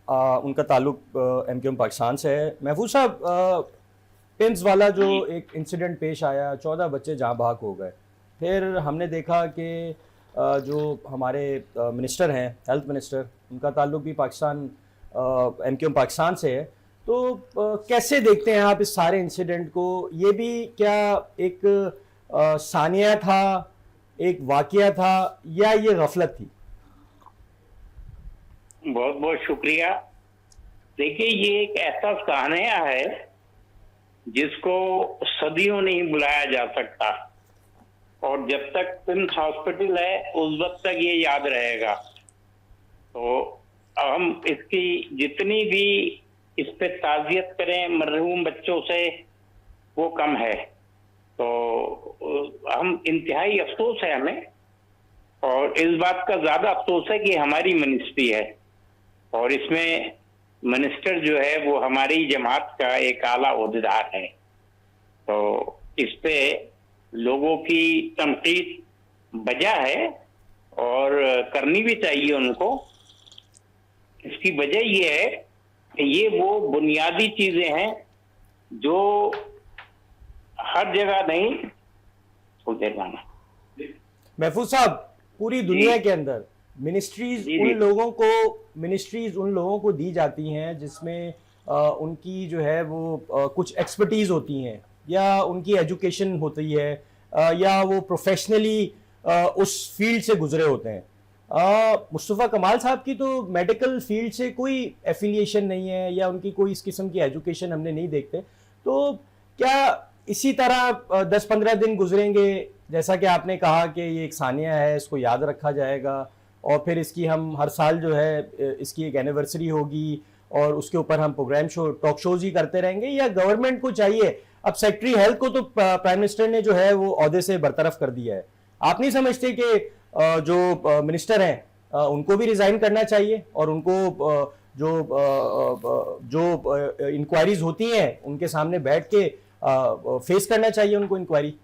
उनका ताल्लुक एमक्यूएम पाकिस्तान से है। महफूज साहब, पिम्स वाला जो एक इंसिडेंट पेश आया, 14 बच्चे जहाँ भाग हो गए, फिर हमने देखा कि जो हमारे मिनिस्टर हैं, हेल्थ मिनिस्टर, उनका ताल्लुक भी पाकिस्तान एमक्यूएम पाकिस्तान से है। तो कैसे देखते हैं आप इस सारे इंसिडेंट को? ये भी क्या एक सानिया था, एक वाकया था, या ये गफलत थी? बहुत बहुत शुक्रिया। देखिए, ये एक ऐसा सानिया है जिसको सदियों नहीं बुलाया जा सकता, और जब तक पिम्स हॉस्पिटल है उस वक्त तक ये याद रहेगा। तो हम इसकी जितनी भी इस पे ताज़ियत करें मरहूम बच्चों से, वो कम है। तो हम इंतहाई अफसोस है हमें, और इस बात का ज़्यादा अफसोस है कि हमारी मिनिस्ट्री है, और इसमें मिनिस्टर जो है वो हमारी जमात का एक आला ओहदेदार है। तो इस पे लोगों की तनकीद बजा है और करनी भी चाहिए उनको। इसकी वजह ये है कि ये वो बुनियादी चीजें हैं जो हर जगह नहीं होते जाना। महफूज साहब, पूरी दुनिया के अंदर मिनिस्ट्रीज उन लोगों को दी जाती हैं जिसमें उनकी जो है वो कुछ एक्सपर्टीज होती हैं, या उनकी एजुकेशन होती है या वो प्रोफेशनली उस फील्ड से गुजरे होते हैं। मुस्तफ़ा कमाल साहब की तो मेडिकल फील्ड से कोई एफिलिएशन नहीं है या उनकी कोई इस किस्म की एजुकेशन हमने नहीं देखते। तो क्या इसी तरह 10-15 दिन गुजरेंगे, जैसा कि आपने कहा कि ये एक सानिया है, इसको याद रखा जाएगा और फिर इसकी हम हर साल जो है इसकी एक एनिवर्सरी होगी और उसके ऊपर हम प्रोग्राम शो टॉक शोज ही करते रहेंगे, या गवर्नमेंट को चाहिए, अब सेक्रेटरी हेल्थ को तो प्राइम मिनिस्टर ने जो है वो ओहदे से बरतरफ कर दिया है, आप नहीं समझते कि जो मिनिस्टर हैं उनको भी रिजाइन करना चाहिए और उनको जो इंक्वायरीज होती हैं उनके सामने बैठ के फेस करना चाहिए उनको इंक्वायरी?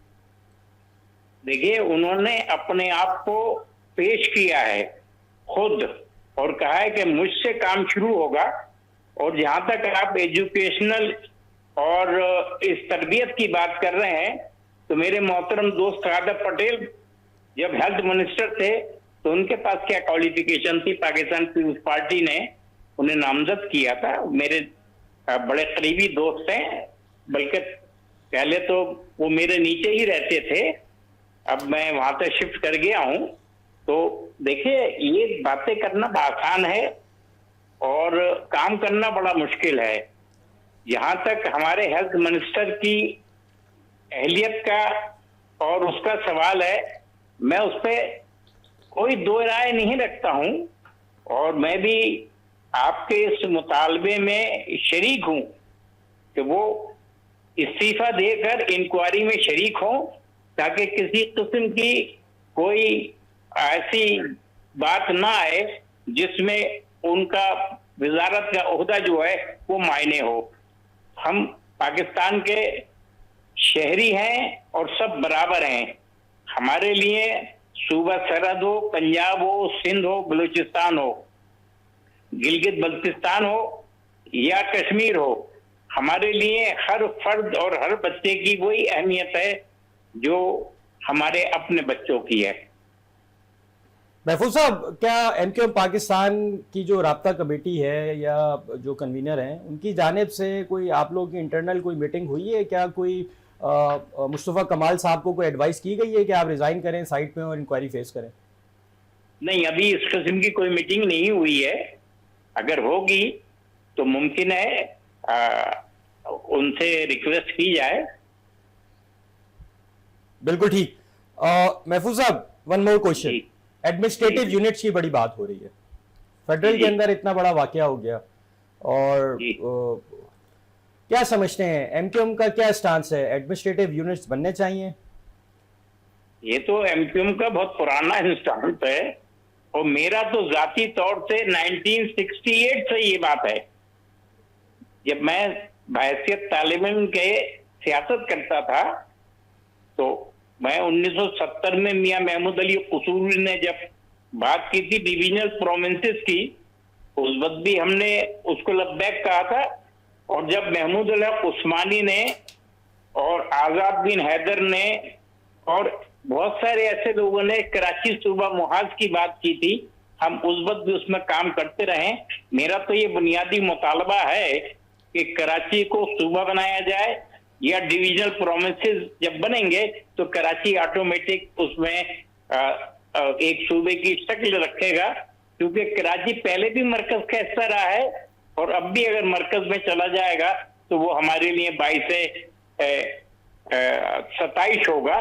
देखिए, उन्होंने अपने आप को पेश किया है खुद और कहा है कि मुझसे काम शुरू होगा। और जहां तक आप एजुकेशनल और इस तरबियत की बात कर रहे हैं, तो मेरे मोहतरम दोस्त कादर पटेल जब हेल्थ मिनिस्टर थे तो उनके पास क्या क्वालिफिकेशन थी? पाकिस्तान पीपुल्स पार्टी ने उन्हें नामजद किया था। मेरे बड़े करीबी दोस्त हैं, बल्कि पहले तो वो मेरे नीचे ही रहते थे, अब मैं वहां से शिफ्ट कर गया हूं। तो देखिए, ये बातें करना आसान है और काम करना बड़ा मुश्किल है। जहां तक हमारे हेल्थ मिनिस्टर की अहलियत का और उसका सवाल है, मैं उस पर कोई दो राय नहीं रखता हूं और मैं भी आपके इस मुतालबे में शरीक हूं कि वो इस्तीफा देकर इंक्वायरी में शरीक हों, ताकि किसी किस्म की कोई ऐसी बात ना आए जिसमें उनका वजारत का ओहदा जो है वो मायने हो। हम पाकिस्तान के शहरी हैं और सब बराबर हैं। हमारे लिए सूबा सरहद हो, पंजाब हो, सिंध हो, बलूचिस्तान हो, गिलगित बल्तिस्तान हो या कश्मीर हो, हमारे लिए हर फर्द और हर बच्चे की वही अहमियत है जो हमारे अपने बच्चों की है। महफूज साहब, क्या एमक्यूएम पाकिस्तान की जो राब्ता कमेटी है या जो कन्वीनर हैं उनकी जानिब से कोई आप लोगों की इंटरनल कोई मीटिंग हुई है? क्या कोई मुस्तफ़ा कमाल साहब को कोई एडवाइस की गई है कि आप रिजाइन करें साइट पे और इंक्वायरी फेस करें? नहीं, अभी इस किस्म की कोई मीटिंग नहीं हुई है। अगर होगी तो मुमकिन है उनसे रिक्वेस्ट की जाए। बिल्कुल ठीक। महफूज साहब, one more question. Administrative units की बड़ी बात हो रही है, फेडरल के अंदर इतना बड़ा वाकया हो गया और क्या समझते हैं, एमक्यूएम का क्या स्टांस है? एडमिनिस्ट्रेटिव यूनिट्स बनने चाहिए? ये तो एमक्यूएम का बहुत पुराना स्टांस है और मेरा तो जाती तौर से 1968 से ये बात है। जब मैं बहैसियत तालिब इल्म के सियासत करता था तो मैं 1970 में मियां महमूद अली कसूरी ने जब बात की थी डिविजनल प्रोविंसेस की, उस वक्त भी हमने उसको लब्बैक कहा था। और जब महमूद अली उस्मानी ने और आजाद बिन हैदर ने और बहुत सारे ऐसे लोगों ने कराची सूबा मुहाज की बात की थी, हम उस वक्त भी उसमें काम करते रहे। मेरा तो ये बुनियादी मुतालबा है कि कराची को सूबा बनाया जाए या डिविजनल प्रोविंसेस जब बनेंगे तो कराची ऑटोमेटिक उसमें एक सूबे की शक्ल रखेगा, क्योंकि कराची पहले भी मरकज का हिस्सा रहा है और अब भी अगर मरकज में चला जाएगा तो वो हमारे लिए 22-27 होगा,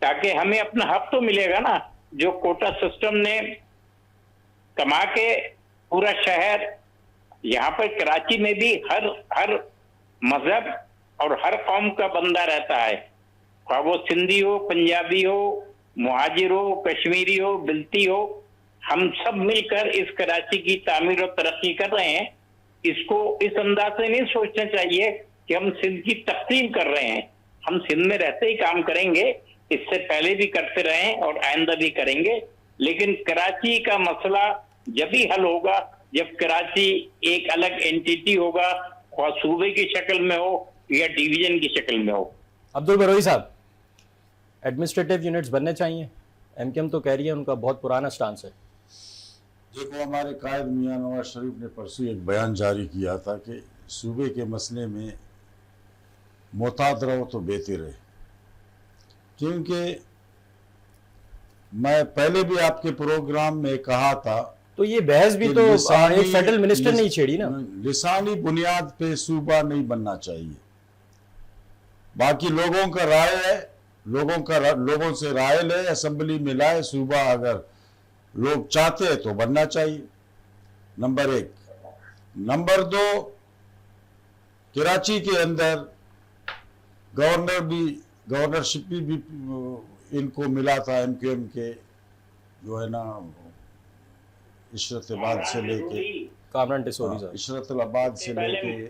ताकि हमें अपना हक तो मिलेगा ना, जो कोटा सिस्टम ने कमा के पूरा शहर। यहाँ पर कराची में भी हर मजहब और हर कौम का बंदा रहता है, क्या वो सिंधी हो, पंजाबी हो, मुहाजिर हो, कश्मीरी हो, बिल्ती हो, हम सब मिलकर इस कराची की तामीर और तरक्की कर रहे हैं। इसको इस अंदाज से नहीं सोचना चाहिए कि हम सिंध की तकसीम कर रहे हैं। हम सिंध में रहते ही काम करेंगे, इससे पहले भी करते रहे हैं और आइंदा भी करेंगे, लेकिन कराची का मसला जब भी हल होगा जब कराची एक अलग एंटिटी होगा, और सूबे की शक्ल में हो या डिवीजन की शक्ल में हो। अब्दुल बरोई साहब, एडमिनिस्ट्रेटिव यूनिट्स बनने चाहिए? एमक्यूएम तो कह रही है उनका बहुत पुराना स्टांस है। देखो, हमारे कायद मियां नवाज शरीफ ने परसों एक बयान जारी किया था कि सूबे के मसले में मोहतात रहो तो बेहतर है। क्योंकि मैं पहले भी आपके प्रोग्राम में कहा था तो ये बहस भी कि तो एक फेडरल मिनिस्टर ने ही छेड़ी ना। लिसानी बुनियाद पे सूबा नहीं बनना चाहिए। बाकी लोगों का राय है, लोगों से राय ले, असेंबली में लाए, सूबा अगर लोग चाहते हैं तो बनना चाहिए, नंबर 1। नंबर 2, कराची के अंदर गवर्नरशिप भी इनको मिला था, एमक्यूएम के जो है ना इशरताबाद से लेके कामरान टिशोरी साहब, इशरताबाद से लेके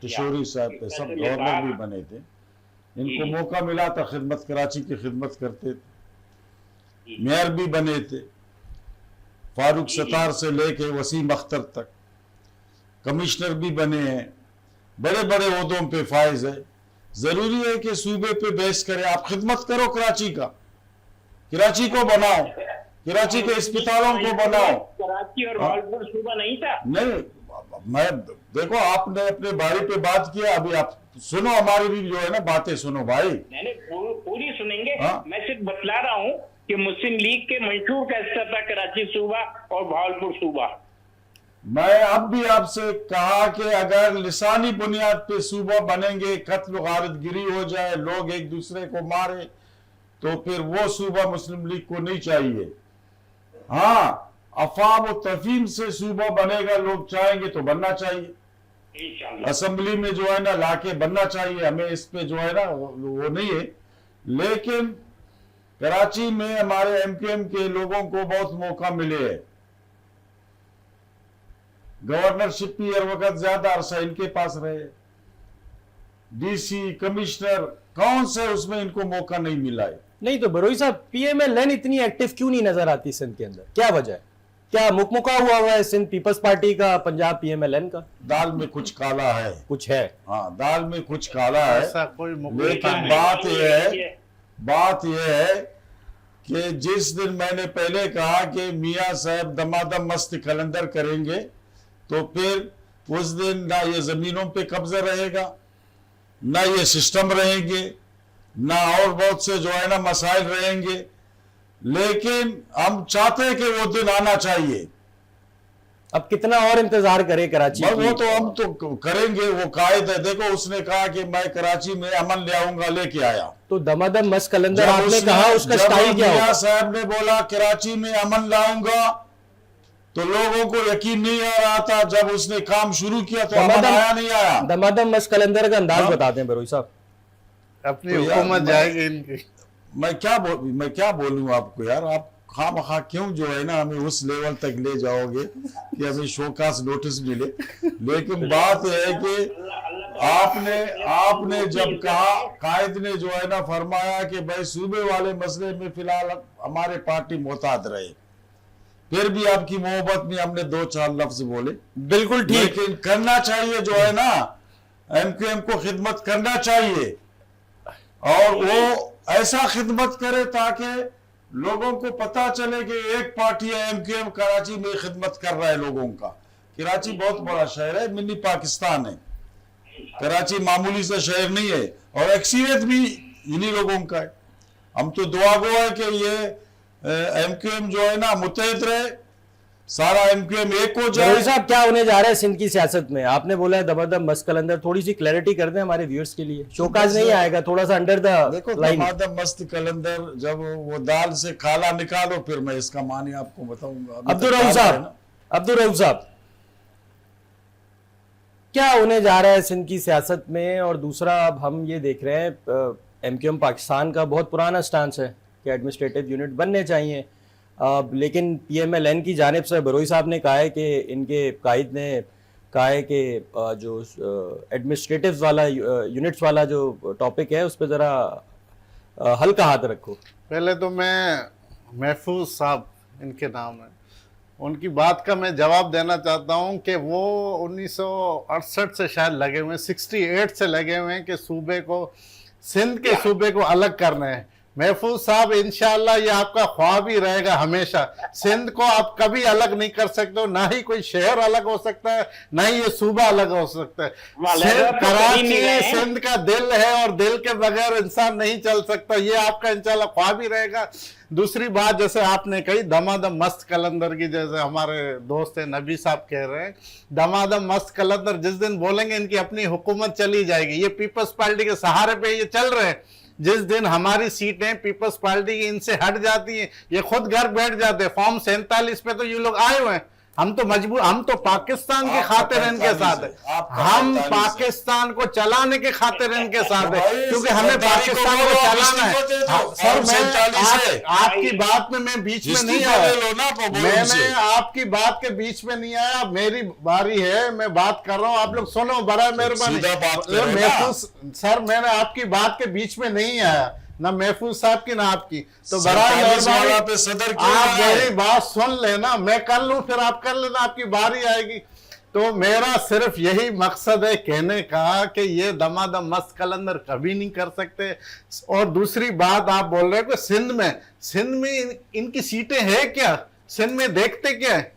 टिशोरी साहब पे सब गवर्नर भी बने थे। इनको मौका मिला था, खिदमत, कराची की खिदमत करते थे, मेयर भी बने थे, फारूक सतार से लेके वसीम अख्तर तक, कमिश्नर भी बने हैं, बड़े बड़े ओहदों पे फायज है। जरूरी है कि सूबे पे बेस करें। आप खिदमत करो कराची का, कराची को बनाओ, कराची के अस्पतालों को बनाओ। कराची और भावलपुर सूबा नहीं था। नहीं, मैं देखो आपने अपने भाई पे बात किया, अभी आप सुनो, हमारी भी जो है ना बातें सुनो भाई। मैंने पूरी सुनेंगे। हाँ? मैं सिर्फ बतला रहा हूँ कि मुस्लिम लीग के मंशूर का हिस्सा था कराची सूबा और भावलपुर सूबा। मैं अब भी आपसे कहा कि अगर लिसानी बुनियाद पे सूबा बनेंगे, कत्ल गारतगिरी हो जाए, लोग एक दूसरे को मारे, तो फिर वो सूबा मुस्लिम लीग को नहीं चाहिए। हाँ, अफवाह व तफहीम से सूबा बनेगा, लोग चाहेंगे तो बनना चाहिए, इंशाअल्लाह। असेंबली में जो है ना लाके बनना चाहिए। हमें इस पे जो है ना वो नहीं है। लेकिन कराची में हमारे एमक्यूएम के लोगों को बहुत मौका मिले है। गवर्नरशिप भी हर वक्त ज्यादा अरसा इनके पास रहे, डीसी, कमिश्नर, कौन से उसमें इनको मौका नहीं मिला है। नहीं तो बरोई साहब, पीएमएलएन इतनी एक्टिव क्यों नहीं नजर आती सिंध के अंदर? क्या वजह है? क्या मुकमुका हुआ है सिंध पीपल्स पार्टी का पंजाब पीएमएलएन का? दाल में कुछ काला है, कुछ है। हाँ, दाल में कुछ काला है। ऐसा कोई लेकिन बात यह है कि जिस दिन मैंने पहले कहा कि मियाँ साहब दमादम मस्त कलंदर करेंगे, तो फिर उस दिन ना ये जमीनों पे कब्जा रहेगा, ना ये सिस्टम रहेंगे, ना और बहुत से जो है ना मसाइल रहेंगे। लेकिन हम चाहते हैं कि वो दिन आना चाहिए। अब कितना और इंतजार करे कराची वो की? तो हम तो करेंगे, वो कायद है। देखो, उसने कहा कि मैं कराची में अमन ले आऊंगा, लेके आया। तो दमादम मस्त कलंदर जब आपने उसने- कहा, उसका जब स्टाइल क्या मियां होगा? साहब ने बोला कराची में अमन लाऊंगा, तो लोगों को यकीन नहीं आ रहा था। जब उसने काम शुरू किया तो अमन आया नहीं आया। दमादम मस्त कलंदर का अंदाज हाँ? बताते हैं बरोई साहब। अपनी तो यार, हुकूमत जाएगी इनकी। मैं क्या बोलूं आपको यार। आप खामखा क्यों जो है ना हमें उस लेवल तक ले जाओगे कि हमें शोकास नोटिस मिले। लेकिन बात यह है कि आपने जब कहा, कायद ने जो है ना फरमाया कि भाई सूबे वाले मसले में फिलहाल हमारे पार्टी मोहतात रहे, फिर भी आपकी मोहब्बत में हमने 2-4 लफ्ज बोले। बिल्कुल ठीक। लेकिन करना चाहिए जो है ना, एमक्यूएम को खिदमत करना चाहिए, और वो ऐसा खिदमत करे ताकि लोगों को पता चले कि एक पार्टी है एमक्यूएम कराची में खिदमत कर रहा है लोगों का। कराची बहुत बड़ा शहर है, मिनी पाकिस्तान है। कराची मामूली सा शहर नहीं है, और अक्सरियत भी इन्हीं लोगों का है। हम तो दुआ गो है कि ये एमक्यूएम जो है ना मुत्तहिद रहे, सारा एमक्यूएम एक हो जाए। बरोई साहब, क्या होने जा रहा है सिंध की सियासत में? आपने बोला है दमादम मस्त कलंदर, थोड़ी सी क्लैरिटी कर दें हमारे व्यूअर्स के लिए। शोकाज नहीं आएगा, थोड़ा सा अंडर देखो, द लाइन। दमादम मस्त कलंदर, जब वो दाल से खाला निकालो, फिर मैं इसका मानी आपको बताऊंगा। अब्दुल रऊफ साहब, क्या होने जा रहा है सिंध की सियासत में? और दूसरा, अब हम ये देख रहे हैं एमक्यूएम पाकिस्तान का बहुत पुराना स्टांस है कि एडमिनिस्ट्रेटिव यूनिट बनने चाहिए। लेकिन पीएमएलएन की जानिब से बरोई साहब ने कहा है कि इनके कायद ने कहा है कि जो एडमिनिस्ट्रेटिव वाला यूनिट्स वाला जो टॉपिक है उस पर ज़रा हल्का हाथ रखो। पहले तो मैं महफूज साहब इनके नाम है, उनकी बात का मैं जवाब देना चाहता हूं कि वो 1968 से शायद लगे हुए हैं, 68 से लगे हुए हैं कि सूबे को, सिंध के सूबे को अलग करना है। महफूज साहब इंशाल्लाह ये आपका ख्वाब ही रहेगा हमेशा। सिंध को आप कभी अलग नहीं कर सकते हो, ना ही कोई शहर अलग हो सकता है, ना ही ये सूबा अलग हो सकता है। कराची सिंध का दिल है और दिल के बगैर इंसान नहीं चल सकता, ये आपका इंशाल्लाह ख्वाब ही रहेगा। दूसरी बात जैसे आपने कही दमादम मस्त कलंदर की, जैसे हमारे दोस्त है नबी साहब कह रहे हैं, दमादम मस्त कलंदर जिस दिन बोलेंगे इनकी अपनी हुकूमत चली जाएगी। ये पीपल्स पार्टी के सहारे पे ये चल रहे हैं। जिस दिन हमारी सीटें पीपल्स पार्टी की इनसे हट जाती हैं, ये खुद घर बैठ जाते हैं। फॉर्म 47 पे तो ये लोग आए हुए हैं। हम तो मजबूर, हम तो पाकिस्तान के खातिर इनके साथ है, हम पाकिस्तान को चलाने के खातिर इनके साथ है, क्योंकि हमें पाकिस्तान को चलाना है। सर मैं आपकी बात में मैं बीच में नहीं आया, मैंने आपकी बात के बीच में नहीं आया। मेरी बारी है, मैं बात कर रहा हूं, आप लोग सुनो बड़ा मेहरबानी। महफूज सर मैंने आपकी बात के बीच में नहीं आया, ना महफूज साहब की ना आपकी, तो बड़ा आप मेरी बात सुन लेना, मैं कर लूं फिर आप कर लेना, आपकी बारी आएगी। तो मेरा सिर्फ यही मकसद है कहने का कि ये दमादम मस्त कलंदर कभी नहीं कर सकते। और दूसरी बात आप बोल रहे हो कि सिंध में इनकी सीटें हैं क्या? सिंध में देखते क्या है?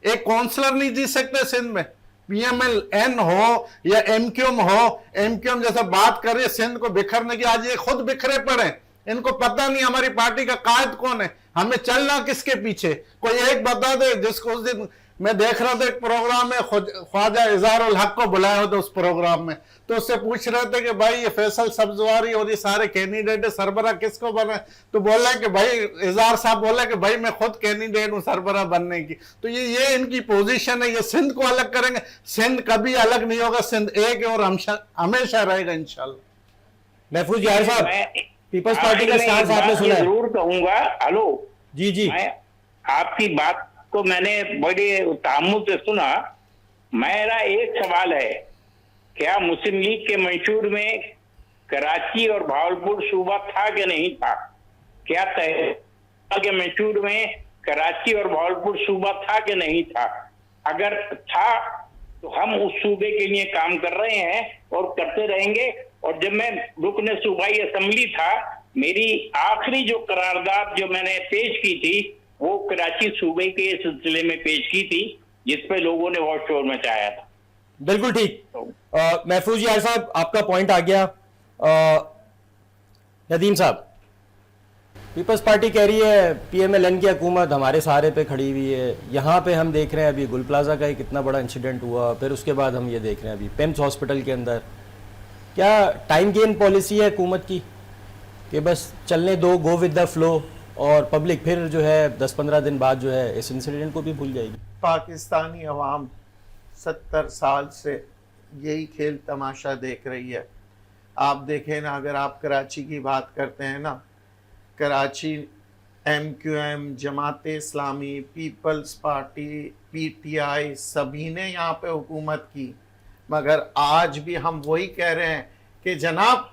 एक काउंसलर नहीं जीत सकते सिंध में। PMLN हो या MQM हो, MQM जैसा बात करे सिंध को बिखरने की, आज ये खुद बिखरे पड़े, इनको पता नहीं हमारी पार्टी का कायद कौन है, हमें चलना किसके पीछे। कोई एक बता दे जिसको उस दिन मैं देख रहा था एक प्रोग्राम में ख्वाजा इज़हारुल हक को बुलाया होता उस प्रोग्राम में, तो उससे पूछ रहे थे कि भाई ये फैसल सब्जवारी और ये सारे कैंडिडेट सरबरा किसको बने, तो बोला कि भाई इज़हार साहब बोला कि भाई मैं खुद कैंडिडेट हूँ सरबरा बनने की। तो ये इनकी पोजीशन है, ये सिंध को अलग करेंगे। सिंध कभी अलग नहीं होगा, सिंध एक है और हमेशा रहेगा इंशाल्लाह। महफूज यार साहब, पीपल्स पार्टी का स्टांस आपने सुना है? जरूर कहूंगा। हेलो जी, मैं आपकी बात को मैंने बड़े तामुल से सुना। मेरा एक सवाल है, क्या मुस्लिम लीग के मंशूर में कराची और भावलपुर सूबा था कि नहीं था? क्या तहरीक के मंशूर में कराची और भावलपुर सूबा था कि नहीं था? अगर था तो हम उस सूबे के लिए काम कर रहे हैं और करते रहेंगे। और जब मैं रुकने सूबाई असेंबली था, मेरी आखिरी जो करारदाद जो मैंने पेश की थी वो कराची सूबे के सिलसिले में पेश की थी, जिसपे लोगों ने बहुत शोर मचाया था। बिल्कुल ठीक। महफूज यार साहब, आपका पॉइंट आ गया। नदीम साहब, पीपल्स पार्टी कह रही है PMLN की हुकूमत हमारे सहारे पे खड़ी हुई है। यहाँ पे हम देख रहे हैं अभी गुल प्लाजा का एक इतना बड़ा इंसिडेंट हुआ, फिर उसके बाद हम ये देख रहे हैं अभी पेम्स हॉस्पिटल के अंदर। क्या टाइम गेन पॉलिसी है हुकूमत की कि बस चलने दो, गो विद द फ्लो, और पब्लिक फिर जो है 10-15 दिन बाद जो है इस इंसिडेंट को भी भूल जाएगी? पाकिस्तानी अवाम 70 साल से यही खेल तमाशा देख रही है। आप देखें ना, अगर आप कराची की बात करते हैं ना, Karachi MQM, Jamaat Islami, peoples party, PTI सभी ने यहाँ पे हुकूमत की, मगर आज भी हम वही कह रहे हैं कि जनाब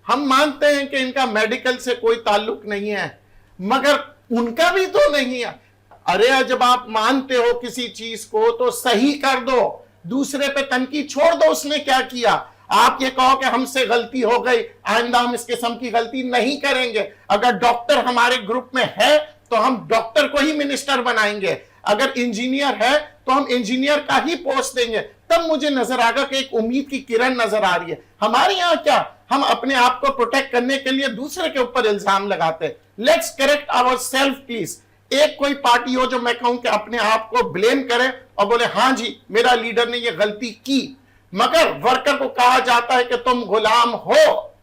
हम मानते हैं कि इनका मेडिकल से कोई ताल्लुक नहीं है, मगर उनका भी तो नहीं है। अरे जब आप मानते हो किसी चीज को तो सही कर दो, दूसरे पे तनकीद छोड़ दो उसने क्या किया। आप ये कहो कि हमसे गलती हो गई, आइंदा हम इस किस्म की गलती नहीं करेंगे। अगर डॉक्टर हमारे ग्रुप में है तो हम डॉक्टर को ही मिनिस्टर बनाएंगे, अगर इंजीनियर है तो हम इंजीनियर का ही पोस्ट देंगे। तब मुझे नजर आएगा कि एक उम्मीद की किरण नजर आ रही है। हमारे यहाँ क्या, हम अपने आप को प्रोटेक्ट करने के लिए दूसरे के ऊपर इल्जाम लगाते हैं। Let's correct our self please. एक कोई पार्टी हो जो मैं कहूं कि अपने आप को ब्लेम करे और बोले हाँ जी मेरा लीडर ने ये गलती की, मगर वर्कर को कहा जाता है कि तुम गुलाम हो।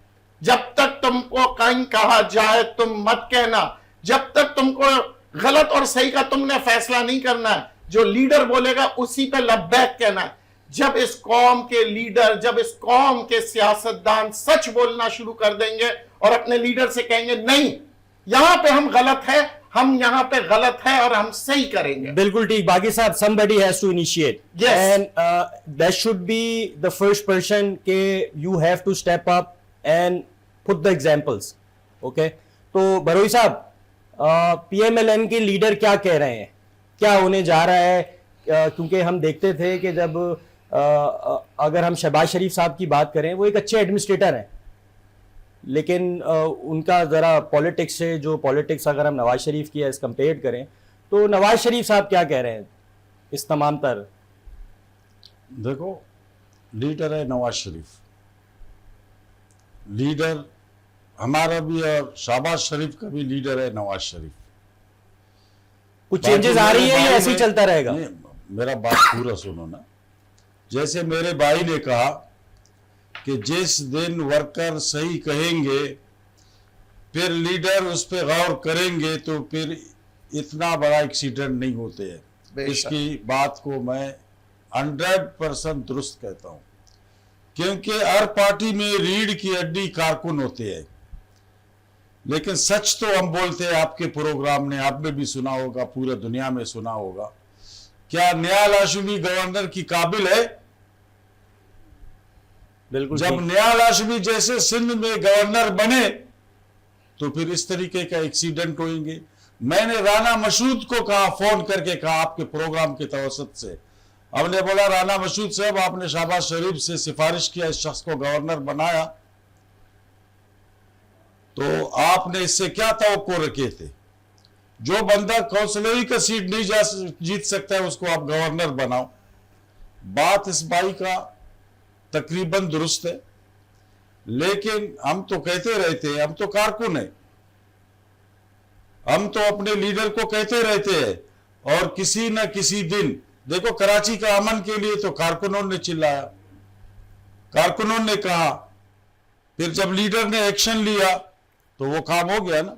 जब तक तुमको कहीं कहा जाए तुम मत कहना, जब तक तुमको गलत और सही का तुमने फैसला नहीं करना है, जो लीडर बोलेगा उसी पे लब्बैक कहना है। जब इस कौम के लीडर, जब इस कौम के सियासतदान सच बोलना शुरू कर देंगे और अपने लीडर से कहेंगे नहीं यहां पे हम गलत है, हम यहां पे गलत है और हम सही करेंगे। बिल्कुल ठीक। बाकी साहब, somebody has to initiate, Yes. and that should be the first person के you have to step up and put the examples. Okay? तो बरोई साहब, PMLN के लीडर क्या कह रहे हैं, क्या होने जा रहा है? क्योंकि हम देखते थे कि जब अगर हम शहबाज शरीफ साहब की बात करें, वो एक अच्छे एडमिनिस्ट्रेटर हैं, लेकिन उनका ज़रा पॉलिटिक्स से, जो पॉलिटिक्स अगर हम नवाज शरीफ की एज कंपेयर करें, तो नवाज शरीफ साहब क्या कह रहे हैं इस तमाम तर? देखो, लीडर है नवाज शरीफ, लीडर हमारा भी और शहबाज शरीफ का भी लीडर है नवाज शरीफ। कुछ चेंजेस आ रही है या ऐसे ही चलता रहेगा? नहीं, मेरा बात पूरा सुनो ना। जैसे मेरे भाई ने कहा कि जिस दिन वर्कर सही कहेंगे फिर लीडर उस पर गौर करेंगे तो फिर इतना बड़ा एक्सीडेंट नहीं होते हैं। बेशक। इसकी बात को मैं 100% दुरुस्त कहता हूं, क्योंकि हर पार्टी में रीढ़ की हड्डी कारकुन होते हैं। लेकिन सच तो हम बोलते हैं, आपके प्रोग्राम ने आपने भी सुना होगा, पूरे दुनिया में सुना होगा। क्या नियाल हाशमी गवर्नर की काबिल है? बिल्कुल जब ठीक। नियाल हाशमी जैसे सिंध में गवर्नर बने तो फिर इस तरीके का एक्सीडेंट होंगे। मैंने राना मसूद को कहा, फोन करके कहा आपके प्रोग्राम के तवसत से, हमने बोला राना मसूद साहब आपने शहबाज शरीफ से सिफारिश किया, इस शख्स को गवर्नर बनाया, तो आपने इससे क्या तवक्को रखे थे? जो बंदा काउंसिलरी का सीट नहीं जीत सकता है उसको आप गवर्नर बनाओ। बात इस भाई का तकरीबन दुरुस्त है, लेकिन हम तो कहते रहते हैं, हम तो कारकुन हैं, हम तो अपने लीडर को कहते रहते हैं। और किसी न किसी दिन देखो, कराची का अमन के लिए तो कारकुनों ने चिल्लाया, कारकुनों ने कहा, फिर जब लीडर ने एक्शन लिया तो वो काम हो गया ना।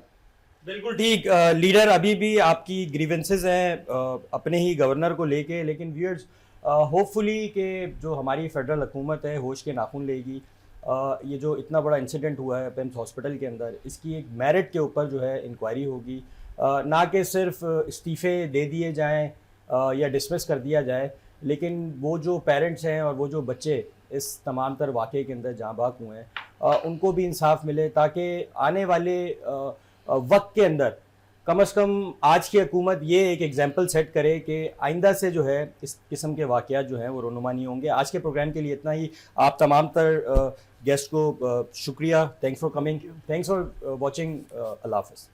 बिल्कुल ठीक। लीडर अभी भी आपकी ग्रीवेंसेस हैं अपने ही गवर्नर को लेके, लेकिन व्यूअर्स होपफुली कि जो हमारी फेडरल हुकूमत है होश के नाखून लेगी। ये जो इतना बड़ा इंसिडेंट हुआ है पेम्स हॉस्पिटल के अंदर, इसकी एक मेरिट के ऊपर जो है इंक्वायरी होगी, ना कि सिर्फ इस्तीफ़े दे दिए जाएं या डिसमिस कर दिया जाए, लेकिन वो जो पेरेंट्स हैं और वो जो बच्चे इस तमाम तर वाक़े के अंदर जाँ बाक हुए हैं उनको भी इंसाफ मिले, ताकि आने वाले वक्त के अंदर कम से कम आज की हुकूमत ये एक एग्जाम्पल सेट करे कि आइंदा से जो है इस किस्म के वाक़यात जो हैं वो रोनुमा नहीं होंगे। आज के प्रोग्राम के लिए इतना ही। आप तमाम तर गेस्ट को शुक्रिया, thanks for coming, thanks for watching, अल्लाह हाफ़िज़।